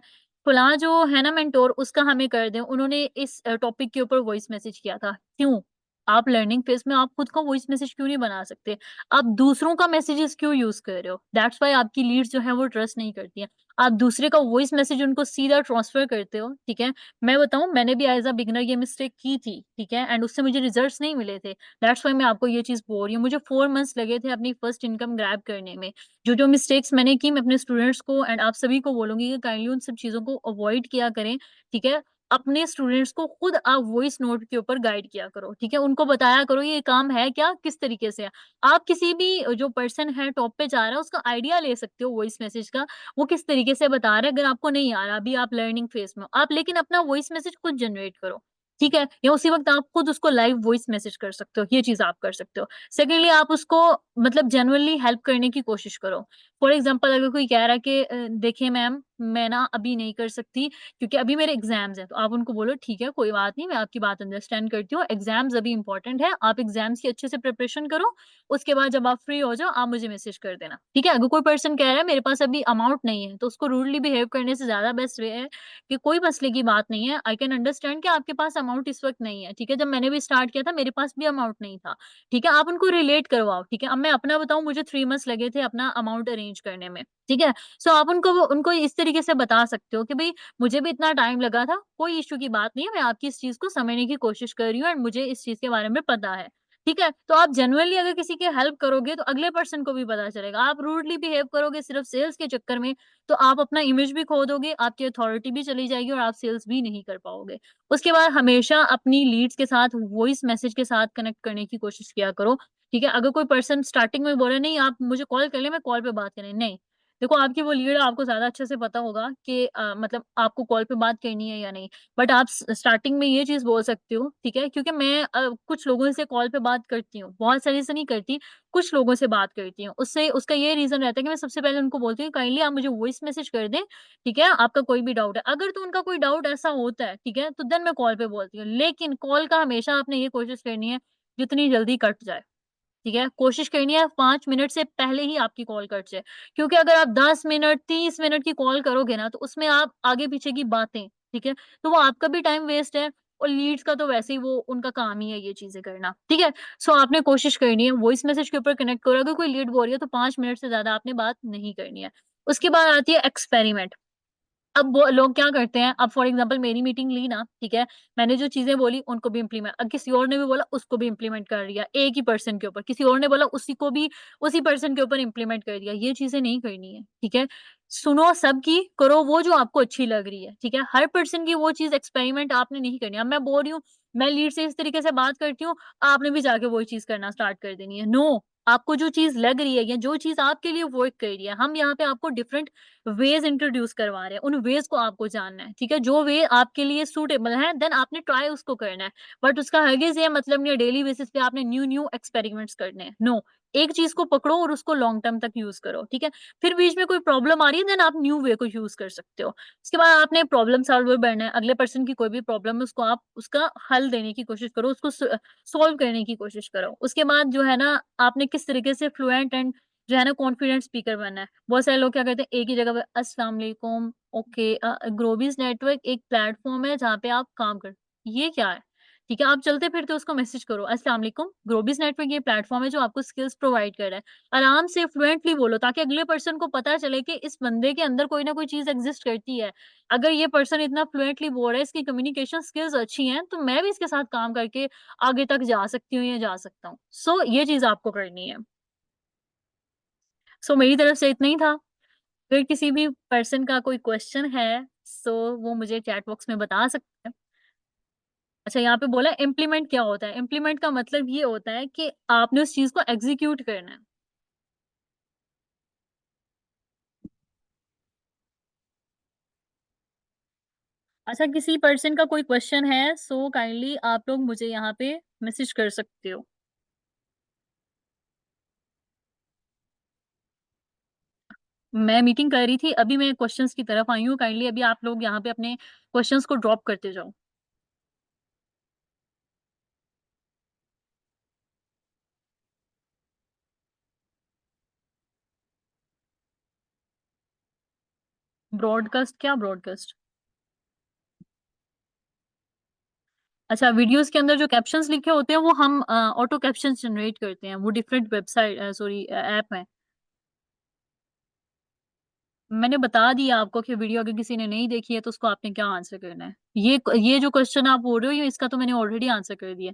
फलाना जो है ना मेंटोर उसका हमें कर दें, उन्होंने इस टॉपिक के ऊपर वॉइस मैसेज किया था। क्यों? आप लर्निंग फेज़ में आप खुद का वॉइस मैसेज क्यों नहीं बना सकते? आप दूसरों का मैसेजेस क्यों यूज़ कर रहे हो? दैट्स व्हाई आपकी लीड्स जो हैं वो ट्रस्ट नहीं करती हैं। आप दूसरे का वॉइस मैसेज उनको सीधा ट्रांसफर करते हो, ठीक है? मैं बताऊँ मैंने भी एज़ अ बिगिनर ये मिस्टेक की थी, ठीक है? एंड उससे मुझे रिजल्ट्स नहीं मिले थे। दैट्स व्हाई मैं आपको ये चीज़ बोल रही हूँ। मुझे 4 मंथ्स लगे थे अपनी फर्स्ट इनकम ग्रैब करने में। जो-जो मिस्टेक्स मैंने की मैं अपने स्टूडेंट्स को एंड आप सभी को बोलूँगी कि काइंडली उन सब चीज़ों को अवॉइड किया करें, ठीक है? अपने स्टूडेंट्स को खुद आप वॉइस नोट के ऊपर गाइड किया करो, ठीक है? उनको बताया करो ये काम है क्या, किस तरीके से है। आप किसी भी जो पर्सन है टॉप पे जा रहा है उसका आइडिया ले सकते हो वॉइस मैसेज का, वो किस तरीके से बता रहा है अगर आपको नहीं आ रहा, अभी आप लर्निंग फेज़ में हो। आप लेकिन अपना वॉइस मैसेज खुद जनरेट करो। ठीक है? या उसी वक़्त आप खुद उसको लाइव वॉइस मैसेज कर सकते हो, ये चीज़ आप कर सकते हो। सेकंडली आप उसको मतलब जेन्युइनली हेल्प करने की कोशिश करो। फॉर एग्ज़ाम्पल अगर कोई कह रहा है कि देखिए मैम, मैं ना अभी नहीं कर सकती क्योंकि अभी मेरे एग्ज़ाम्स हैं, तो आप उनको बोलो ठीक है, कोई बात नहीं, मैं आपकी बात अंडरस्टैंड करती हूँ, एग्ज़ाम्स अभी इम्पोर्टेंट है, आप एग्ज़ाम्स की अच्छे से प्रिपरेशन करो, उसके बाद जब आप फ्री हो जाओ, आप मुझे मैसेज कर देना। ठीक है? अगर कोई पर्सन कह रहा है मेरे पास अभी अमाउंट नहीं है, तो उसको रूडली बिहेव करने से ज़्यादा बेस्ट वे है कि कोई मसले की बात नहीं है, आई कैन अंडरस्टैंड कि आपके पास अमाउंट इस वक़्त नहीं है, ठीक है? जब मैंने भी स्टार्ट किया था मेरे पास भी अमाउंट नहीं था, ठीक है? आप उनको रिलेट करवाओ, ठीक है? अब मैं अपना बताऊँ मुझे 3 मंथ्स लगे थे अपना अमाउंट अरेंज करने में, ठीक है? सो आप उनको उनको इस तरीके से बता सकते हो कि भई मुझे भी इतना टाइम लगा था, कोई इश्यू की बात नहीं है, मैं आपकी इस चीज़ को समझने की कोशिश कर रही हूँ एंड मुझे इस चीज़ के बारे में पता है, ठीक है? तो आप जेनुइनली अगर किसी की हेल्प करोगे तो अगले पर्सन को भी पता चलेगा, आप रूडली बिहेव करोगे सिर्फ़ सेल्स के चक्कर में तो आप अपना इमेज भी खो दोगे, आपकी अथॉरिटी भी चली जाएगी और आप सेल्स भी नहीं कर पाओगे। उसके बाद हमेशा अपनी लीड्स के साथ वॉइस मैसेज के साथ कनेक्ट करने की कोशिश किया करो, ठीक है? अगर कोई पर्सन स्टार्टिंग में बोले नहीं आप मुझे कॉल कर लें, मैं कॉल पे बात करें, नहीं। देखो आपकी वो लीड है, आपको ज़्यादा अच्छे से पता होगा कि मतलब आपको कॉल पे बात करनी है या नहीं। बट आप स्टार्टिंग में ये चीज़ बोल सकते हो, ठीक है? क्योंकि मैं कुछ लोगों से कॉल पे बात करती हूँ, बहुत सारे से नहीं करती, कुछ लोगों से बात करती हूँ। उससे उसका ये रीज़न रहता है कि मैं सबसे पहले उनको बोलती हूँ काइंडली आप मुझे वॉइस मैसेज कर दें, ठीक है? आपका कोई भी डाउट है। अगर तो उनका कोई डाउट ऐसा होता है, ठीक है? तो देन मैं कॉल पे बोलती हूँ। लेकिन कॉल का हमेशा आपने ये कोशिश करनी है जितनी जल्दी कट जाए। ठीक है? कोशिश करनी है 5 मिनट से पहले ही आपकी कॉल कट जाए। क्योंकि अगर आप 10 मिनट, 30 मिनट की कॉल करोगे ना, तो उसमें आप आगे-पीछे की बातें, ठीक है? तो वो आपका भी टाइम वेस्ट है और लीड्स का तो वैसे ही वो उनका काम ही है ये चीज़ें करना, ठीक है? सो आपने कोशिश करनी है वॉइस मैसेज के ऊपर कनेक्ट करो। अगर कोई लीड बोल रही है, तो 5 मिनट से ज़्यादा आपने बात नहीं करनी है। उसके बाद आती है एक्सपेरिमेंट। अब वो लोग क्या करते हैं, अब फॉर एग्ज़ाम्पल मेरी मीटिंग ली ना, ठीक है? मैंने जो चीज़ें बोली उनको भी इम्प्लीमेंट किसी और ने भी बोला उसको भी इम्प्लीमेंट कर दिया, एक ही पर्सन के ऊपर। किसी और ने बोला उसी को भी उसी पर्सन के ऊपर इम्प्लीमेंट कर दिया। ये चीज़ें नहीं करनी है, ठीक है? सुनो सबकी, करो वो जो आपको अच्छी लग रही है, ठीक है? हर पर्सन की वो चीज़ एक्सपेरिमेंट आपने नहीं करनी है। अब मैं बोल रही हूँ, मैं लीड से इस तरीके से बात करती हूँ, आपने भी जाके वही चीज़ करना स्टार्ट कर देनी है। नो, आपको जो चीज़ लग रही है या जो चीज़ आपके लिए वर्क कर रही है, हम यहाँ पे आपको डिफरेंट वेज इंट्रोड्यूस करवा रहे हैं, उन वेज को आपको जानना है, ठीक है? जो वे आपके लिए सूटेबल है, देन आपने ट्राई उसको करना है। बट उसका हरगिज़ ये मतलब नहीं है डेली बेसिस पे आपने न्यू-न्यू एक्सपेरिमेंट्स करने हैं। नो, एक चीज़ को पकड़ो और उसको लॉन्ग टर्म तक यूज़ करो, ठीक है? फिर बीच में कोई प्रॉब्लम आ रही है, देन आप न्यू वे को यूज़ कर सकते हो। उसके बाद आपने प्रॉब्लम सॉल्वर बनना है, अगले पर्सन की कोई भी प्रॉब्लम है उसको आप उसका हल देने की कोशिश करो, उसको सॉल्व करने की कोशिश करो। उसके बाद जो है ना, आपने किस तरीके से फ्लुएंट एंड जो है ना कॉन्फिडेंट स्पीकर बनना है। बहुत सारे लोग क्या करते हैं, एक ही जगह पे अस्सलाम वालेकुम, ओके, ग्लोबीज़ नेटवर्क एक प्लेटफ़ॉर्म है जहाँ पे आप काम कर, ये क्या है? ठीक है, आप चलते-फिरते उसको मैसेज करो, अस्सलाम वालेकुम, ग्लोबीज़ नेटवर्क ये प्लेटफ़ॉर्म है जो आपको स्किल्स प्रोवाइड कर रहा है। आराम से फ्लुएंटली बोलो ताकि अगले पर्सन को पता चले कि इस बंदे के अंदर कोई ना कोई चीज़ एक्ज़िस्ट करती है। अगर ये पर्सन इतना फ्लुएंटली बोल रहा है, इसकी कम्युनिकेशन स्किल्स अच्छी हैं, तो मैं भी इसके साथ काम करके आगे तक जा सकती हूँ या जा सकता हूँ। सो ये चीज़ आपको करनी है। सो मेरी तरफ से इतना ही था। अगर किसी भी पर्सन का कोई क्वेश्चन है, सो वो मुझे चैट बॉक्स में बता सकते हैं। अच्छा, यहाँ पे बोला इम्प्लीमेंट क्या होता है? इम्प्लीमेंट का मतलब ये होता है कि आपने उस चीज़ को एग्ज़ीक्यूट करना है। अच्छा, किसी पर्सन का कोई क्वेश्चन है, सो काइंडली आप लोग मुझे यहाँ पे मैसेज कर सकते हो। मैं मीटिंग कर रही थी, अभी मैं क्वेश्चन्स की तरफ आई हूँ, काइंडली अभी आप लोग यहाँ पे अपने क्वेश्चन्स को ड्रॉप करते जाओ। ब्रॉडकास्ट, क्या ब्रॉडकास्ट? अच्छा, वीडियोज़ के अंदर जो कैप्शंस लिखे होते हैं वो हम ऑटो कैप्शंस जनरेट करते हैं, वो डिफरेंट वेबसाइट सॉरी ऐप हैं। मैंने बता दिया आपको कि वीडियो अगर किसी ने नहीं देखी है तो उसको आपने क्या आंसर करना है। ये जो क्वेश्चन आप बोल रहे हो, ये इसका तो मैंने ऑलरेडी आंसर कर दिया।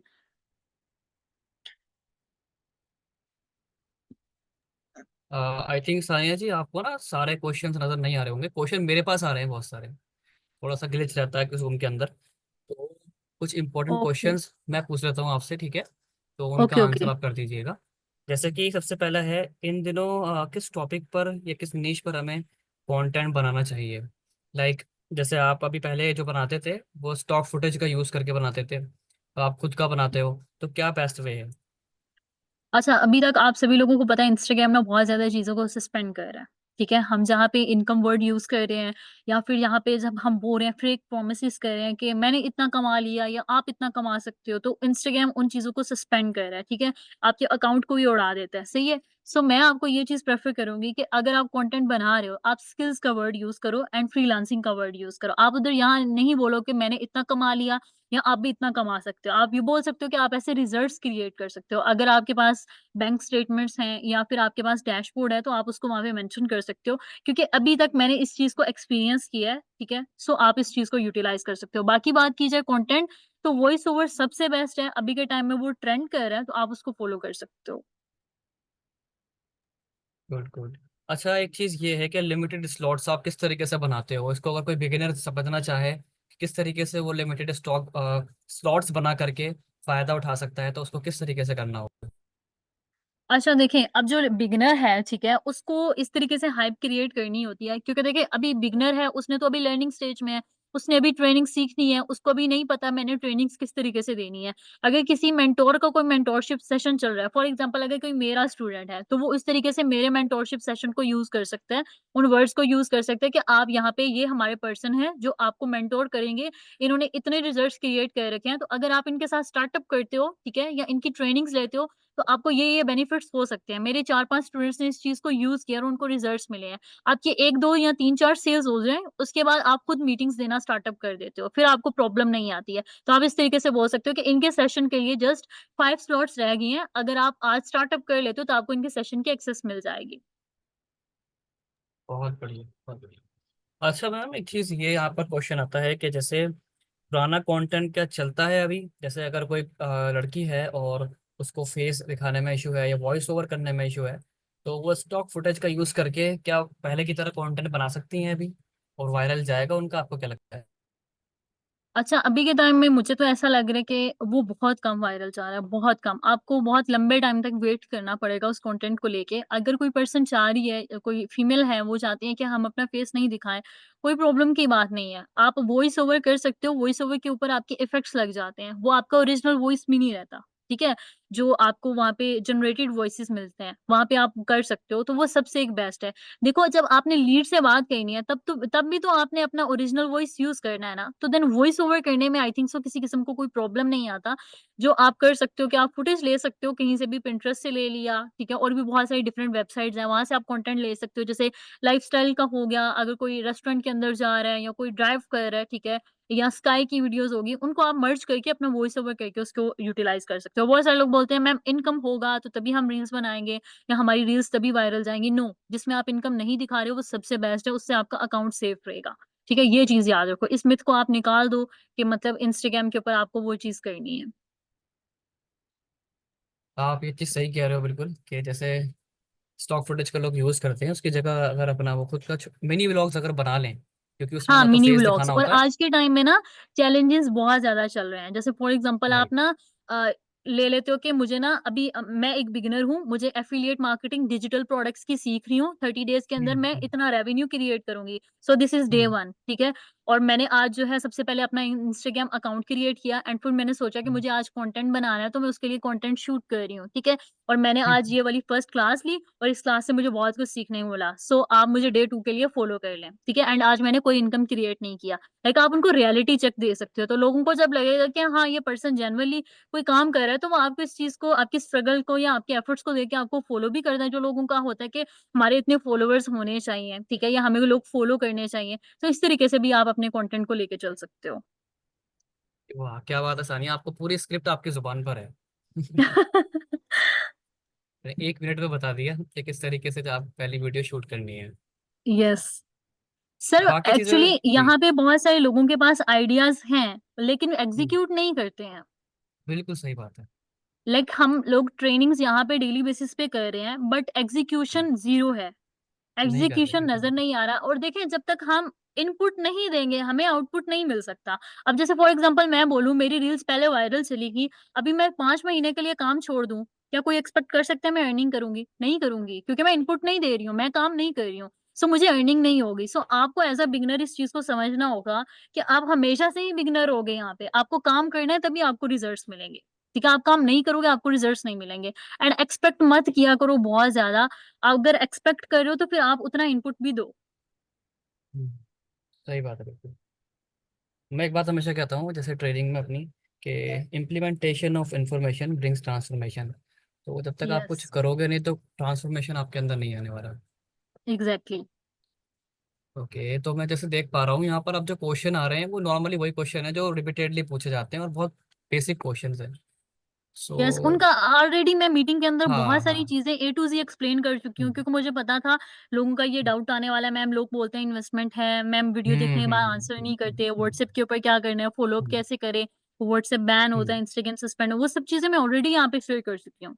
आई थिंक सानिया जी, आपको ना सारे क्वेश्चंस नजर नहीं आ रहे होंगे। क्वेश्चन मेरे पास आ रहे हैं बहुत सारे। थोड़ा सा ग्लिच रहता है कि रूम के अंदर। तो कुछ इंपॉर्टेंट ओके, क्वेश्चंस मैं पूछ लेता हूँ आपसे, ठीक है? तो उनका ओके, आंसर ओके। आप कर दीजिएगा। जैसे कि सबसे पहला है, इन दिनों किस टॉपिक पर या किस नीश पर हमें कंटेंट बनाना चाहिए? लाइक जैसे आप अभी पहले जो बनाते थे वो स्टॉक फुटेज का यूज करके बनाते थे, तो आप खुद का बनाते हो, तो क्या बेस्ट वे है? अच्छा, अभी तक आप सभी लोगों को पता है इंस्टाग्राम ना बहुत ज़्यादा चीज़ों को सस्पेंड कर रहा है, ठीक है? हम जहाँ पे इनकम वर्ड यूज़ कर रहे हैं या फिर यहाँ पे जब हम बोल रहे हैं फेक प्रोमिसेस कर रहे हैं कि मैंने इतना कमा लिया या आप इतना कमा सकते हो, तो इंस्टाग्राम उन चीज़ों को सस्पेंड कर रहा है, ठीक है? आपके अकाउंट को भी उड़ा देता है, सही है? सो मैं आपको ये चीज़ प्रेफ़र करूँगी कि अगर आप कंटेंट बना रहे हो, आप स्किल्स का वर्ड यूज़ करो एंड फ्रीलांसिंग का वर्ड यूज़ करो। आप उधर यहाँ नहीं बोलो कि मैंने इतना कमा लिया या आप भी इतना कमा सकते हो। आप ये बोल सकते हो कि आप ऐसे रिज़ल्ट्स क्रिएट कर सकते हो। अगर आपके पास बैंक स्टेटमेंट्स हैं या फिर आपके पास डैशबोर्ड है, तो आप उसको वहाँ पे मेंशन कर सकते हो, क्योंकि अभी तक मैंने इस चीज़ को एक्सपीरियंस किया है, ठीक है? सो आप इस चीज़ को यूटिलाइज़ कर सकते हो। बाकी बात की जाए कंटेंट, तो वॉइस ओवर सबसे बेस्ट है, अभी के टाइम में वो ट्रेंड कर रहा है, तो आप उसको फॉलो कर सकते हो। Good good. अच्छा, एक चीज ये है कि लिमिटेड स्लॉट्स आप किस तरीके से बनाते हो इसको? अगर कोई बिगिनर समझना चाहे कि किस तरीके से वो लिमिटेड स्टॉक स्लॉट्स बना करके फायदा उठा सकता है, तो उसको किस तरीके से करना होगा? अच्छा देखिए, अब जो बिगिनर है, ठीक है? उसको इस तरीके से हाइप क्रिएट करनी होती है, क्योंकि देखिए अभी बिगिनर है, उसने तो अभी लर्निंग स्टेज में है, उसने अभी ट्रेनिंग सीखनी है, उसको अभी नहीं पता मैंने ट्रेनिंग्स किस तरीके से देनी है। अगर किसी मेंटर का कोई मेंटरशिप सेशन चल रहा है, फॉर एग्जांपल अगर कोई मेरा स्टूडेंट है, तो वो इस तरीके से मेरे मेंटरशिप सेशन को यूज़ कर सकता है, उन वर्ड्स को यूज़ कर सकता है कि आप यहाँ पे ये हमारे पर्सन हैं, जो आपको मेंटर करेंगे, इन्होंने इतने रिजल्ट्स क्रिएट कर रखे हैं, तो अगर आप इनके साथ स्टार्टअप करते हो, ठीक है? या इनकी ट्रेनिंग्स लेते हो, तो आपको ये बेनिफिट्स हो सकते हैं। मेरे 4-5 स्टूडेंट्स ने इस चीज़ को यूज़ किया और उनको रिजल्ट्स मिले हैं। आपके 1-2 या 3-4 सेल्स हो जाएँ, उसके बाद आप खुद मीटिंग्स देना स्टार्टअप कर देते हो। फिर आपको प्रॉब्लम नहीं आती है। तो आप इस तरीके से बोल सकते हो कि इनके सेशन के लिए जस्ट 5 स्लॉट्स रह गई हैं। अगर आप आज स्टार्टअप कर लेते हो, तो आपको इनके सेशन की एक्सेस मिल जाएगी। बहुत बढ़िया, बहुत बढ़िया। अच्छा मैम, एक चीज ये यहाँ पर क्वेश्चन आता है कि जैसे पुराना कंटेंट क्या चलता है अभी? जैसे अगर कोई लड़की है और उसको फेस दिखाने में इशू है या वॉइस ओवर करने में इशू है, तो वो स्टॉक फुटेज का यूज करके क्या पहले की तरह कंटेंट बना सकती हैं अभी, और वायरल जाएगा उनका? आपको क्या लगता है? अच्छा, अभी के टाइम में मुझे तो ऐसा लग रहा है कि वो बहुत कम वायरल जा रहा है, बहुत कम। आपको बहुत लंबे टाइम तक वेट करना पड़ेगा उस कंटेंट को लेके। अगर कोई पर्सन चाह रही है, कोई फीमेल है, वो चाहती है कि हम अपना फेस नहीं दिखाएँ, कोई प्रॉब्लम की बात नहीं है। आप वॉइस ओवर कर सकते हो, वॉइस ओवर के ऊपर आपके इफेक्ट्स लग जाते हैं। वो आपका ओरिजिनल वॉइस भी नहीं रहता, ठीक है? जो आपको वहाँ पे जनरेटेड वॉइसेस मिलते हैं, वहाँ पे आप कर सकते हो, तो वो सबसे एक बेस्ट है। देखो, जब आपने लीड से बात करनी है तब भी तो आपने अपना ओरिजिनल वॉइस यूज़ करना है ना, तो देन वॉइस ओवर करने में आई थिंक सो किसी किस्म को कोई प्रॉब्लम नहीं आता। जो आप कर सकते हो कि आप फुटेज ले सकते हो, कहीं से भी पिंटरेस्ट से ले लिया, ठीक है? और भी बहुत सारी डिफरेंट वेबसाइट्स हैं, वहाँ से आप कंटेंट ले सकते हो। जैसे लाइफ़स्टाइल का हो गया, अगर कोई रेस्टोरेंट के अंदर जा रहा है या कोई ड्राइव कर रहा है, ठीक है? या स्काई की वीडियोज़ होगी, उनको आप मर्ज करके अपना वॉइस ओवर करके उसको यूटिलाइज़ कर सकते हो। बहुत सारे लोग बोलते हैं मैम इनकम होगा तो तभी हम रील्स बनाएँगे या हमारी रील्स तभी वायरल जाएँगी। नो, जिसमें आप इनकम नहीं दिखा रहे हो वो सबसे बेस्ट है, उससे आपका अकाउंट सेफ रहेगा। ठीक है? ये चीज़ याद रखो। इस मिथ को आप निकाल दो कि मतलब इंस्टाग्राम के ऊपर आपको वो चीज़ करनी है। आप ये चीज़ सही कह रहे हो बिल्कुल, कि जैसे स्टॉक फुटेज का लोग यूज़ करते हैं, उसकी जगह अगर अपना वो खुद का मिनी व्लॉग्स अगर बना लें, क्योंकि उसमें हाँ, ना तो मिनी फेस व्लॉग्स। दिखाना और होता है। आज के टाइम में ना चैलेंजेस बहुत ज़्यादा चल रहे हैं। जैसे फॉर एग्ज़ाम्पल आप राइट। ना ले लेते हो कि मुझे ना अभी मैं एक बिगिनर हूँ, मुझे एफ़िलिएट मार्केटिंग डिजिटल प्रोडक्ट्स की सीख रही हूँ, 30 डेज़ के अंदर मैं हम्म। इतना रेवेन्यू क्रिएट करूँगी। सो दिस इज़ डे हम्म। 1, ठीक है? और मैंने आज जो है सबसे पहले अपना इंस्टाग्राम अकाउंट क्रिएट किया एंड फिर मैंने सोचा कि हम्म। मुझे आज कंटेंट बनाना है, तो मैं उसके लिए कंटेंट शूट कर रही हूँ, ठीक है? और मैंने आज हम्म। ये वाली फर्स्ट क्लास ली और इस क्लास से मुझे बहुत कुछ सीखने को मिला। सो आप मुझे डे 2 के लिए फॉलो कर लें, ठीक है? एंड आज मैंने कोई इनकम क्रिएट नहीं किया। लाइक आप उनको रियलिटी चेक दे सकते हो, तो लोगों को जब लगेगा कि हाँ, ये पर्सन जेन्युइनली कोई काम कर रहा है, तो वो आपको इस चीज़ को, आपकी स्ट्रगल को या आपके एफर्ट्स को देख के आपको फॉलो भी करता है। जो लोगों का होता है कि हमारे इतने फॉलोवर्स होने चाहिए, ठीक है? या हमें लोग फॉलो करने चाहिए। तो इस तरीके से भी आप अपने कंटेंट को लेके चल सकते हो। वाह क्या बात है सानिया, आपको पूरी स्क्रिप्ट आपकी जुबान पर है। 1 मिनट में बता दिया कि किस तरीके से जो आप पहली वीडियो शूट करनी है। यस। सर, बाकी चीजें। एक्चुअली जी। यहाँ पे बहुत सारे लोगों के पास आइडियाज़ हैं, लेकिन हम्म, एग्ज़ीक्यूट नहीं करते हैं। बिल्कुल सही बात है। लाइक हम लोग ट्रेनिंग्स यहाँ पे डेली बेसिस पे कर रहे हैं, बट हम्म, एग्ज़ीक्यूशन ज़ीरो है। नहीं कर रहे एग्ज़ीक्यूशन बिल्कुल। नज़र नहीं आ रहा और देखिए जब तक हम इनपुट नहीं देंगे, हमें आउटपुट नहीं मिल सकता। अब जैसे फॉर एग्ज़ाम्पल मैं बोलूँ, मेरी रील्स पहले वायरल चली गई, अभी मैं 5 महीने के लिए काम छोड़ दूँ, क्या कोई एक्सपेक्ट कर सकता है मैं अर्निंग करूँगी? नहीं करूँगी, क्योंकि मैं इनपुट नहीं दे रही हूँ, मैं काम नहीं कर रही हूँ। सो मुझे अर्निंग नहीं होगी। सो आपको एज़ अ बिगिनर इस चीज़ को समझना होगा कि आप हमेशा से ही बिगिनर होगे यहाँ पे। आपको काम करना है तभी आपको रिज़ल्ट्स मिलेंगे। ठीक है? आप काम नहीं करोगे, आपको रिज़ल्ट्स नहीं मिलेंगे। एंड एक्सपेक्ट मत किया करो बहुत ज़्यादा। अगर एक्सपेक्ट कर रहे हो तो फिर आप उतना इनपुट भी दो। हम्म, सही बात है बिल्कुल। मैं एक बात हमेशा कहता हूँ जैसे ट्रेनिंग में अपनी, कि implementation of information brings transformation. तो जब तक आप कुछ यस, करोगे नहीं तो ट्रांसफॉर्मेशन आपके अंदर नहीं आने वाला। एग्ज़ैक्टली। ओके, तो मैं जैसे देख पा रहा हूँ यहाँ पर अब जो क्वेश्चन आ रहे हैं वो नॉर्मली वही क्वेश्चन है जो रिपीटेडली पूछे जाते हैं और बहुत बेसिक क्वेश्चन है। यस, सो उनका ऑलरेडी मैं मीटिंग के अंदर हाँ बहुत सारी हाँ। चीज़ें ए टू ज़ेड एक्सप्लेन कर चुकी हूँ, हम्म। क्योंकि मुझे पता था लोगों का ये डाउट आने वाला है। मैम लोग बोलते हैं इन्वेस्टमेंट है, मैम वीडियो देखने के बाद आंसर नहीं करते, व्हाट्सएप के ऊपर क्या करना है, फ़ॉलो अप हम्म, कैसे करें, व्हाट्सएप बैन होता हम्म, है, इंस्टाग्राम सस्पेंड वो सब चीज़ें मैं ऑलरेडी यहाँ पे शेयर कर चुकी हूँ।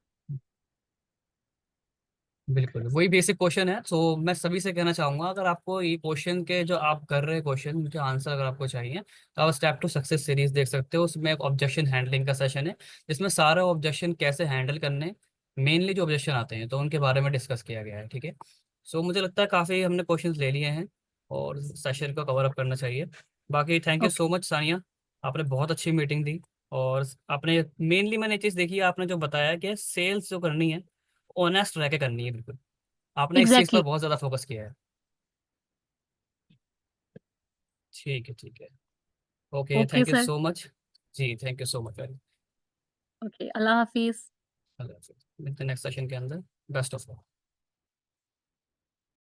बिल्कुल वही बेसिक क्वेश्चन है। सो मैं सभी से कहना चाहूंगा, अगर आपको ये क्वेश्चन के जो आप कर रहे हैं क्वेश्चन के आंसर अगर आपको चाहिए, तो आप स्टेप टू सक्सेस सीरीज देख सकते हो। उसमें एक ऑब्जेक्शन हैंडलिंग का सेशन है, जिसमें सारे ऑब्जेक्शन कैसे हैंडल करने, मेनली जो ऑब्जेक्शन आते हैं तो उनके बारे में डिस्कस किया गया है। ठीक है। सो मुझे लगता है काफ़ी हमने क्वेश्चन ले लिए हैं और सेशन को कवर अप करना चाहिए। बाकी thank you so okay, much Sania, आपने बहुत अच्छी मीटिंग दी। और आपने मेनली मैंने चीज़ देखी, आपने जो बताया कि सेल्स जो करनी है ऑनेस्ट रह के करनी है बिल्कुल। आपने इस चीज़ पर एग्ज़ैक्टली। बहुत ज़्यादा फोकस किया है। ठीक है ठीक है। Okay okay thank you sir. So much. जी thank you so much very. Okay, अल्लाह हाफ़िज़। मिलते हैं नेक्स्ट सेशन के अंदर। Best of luck.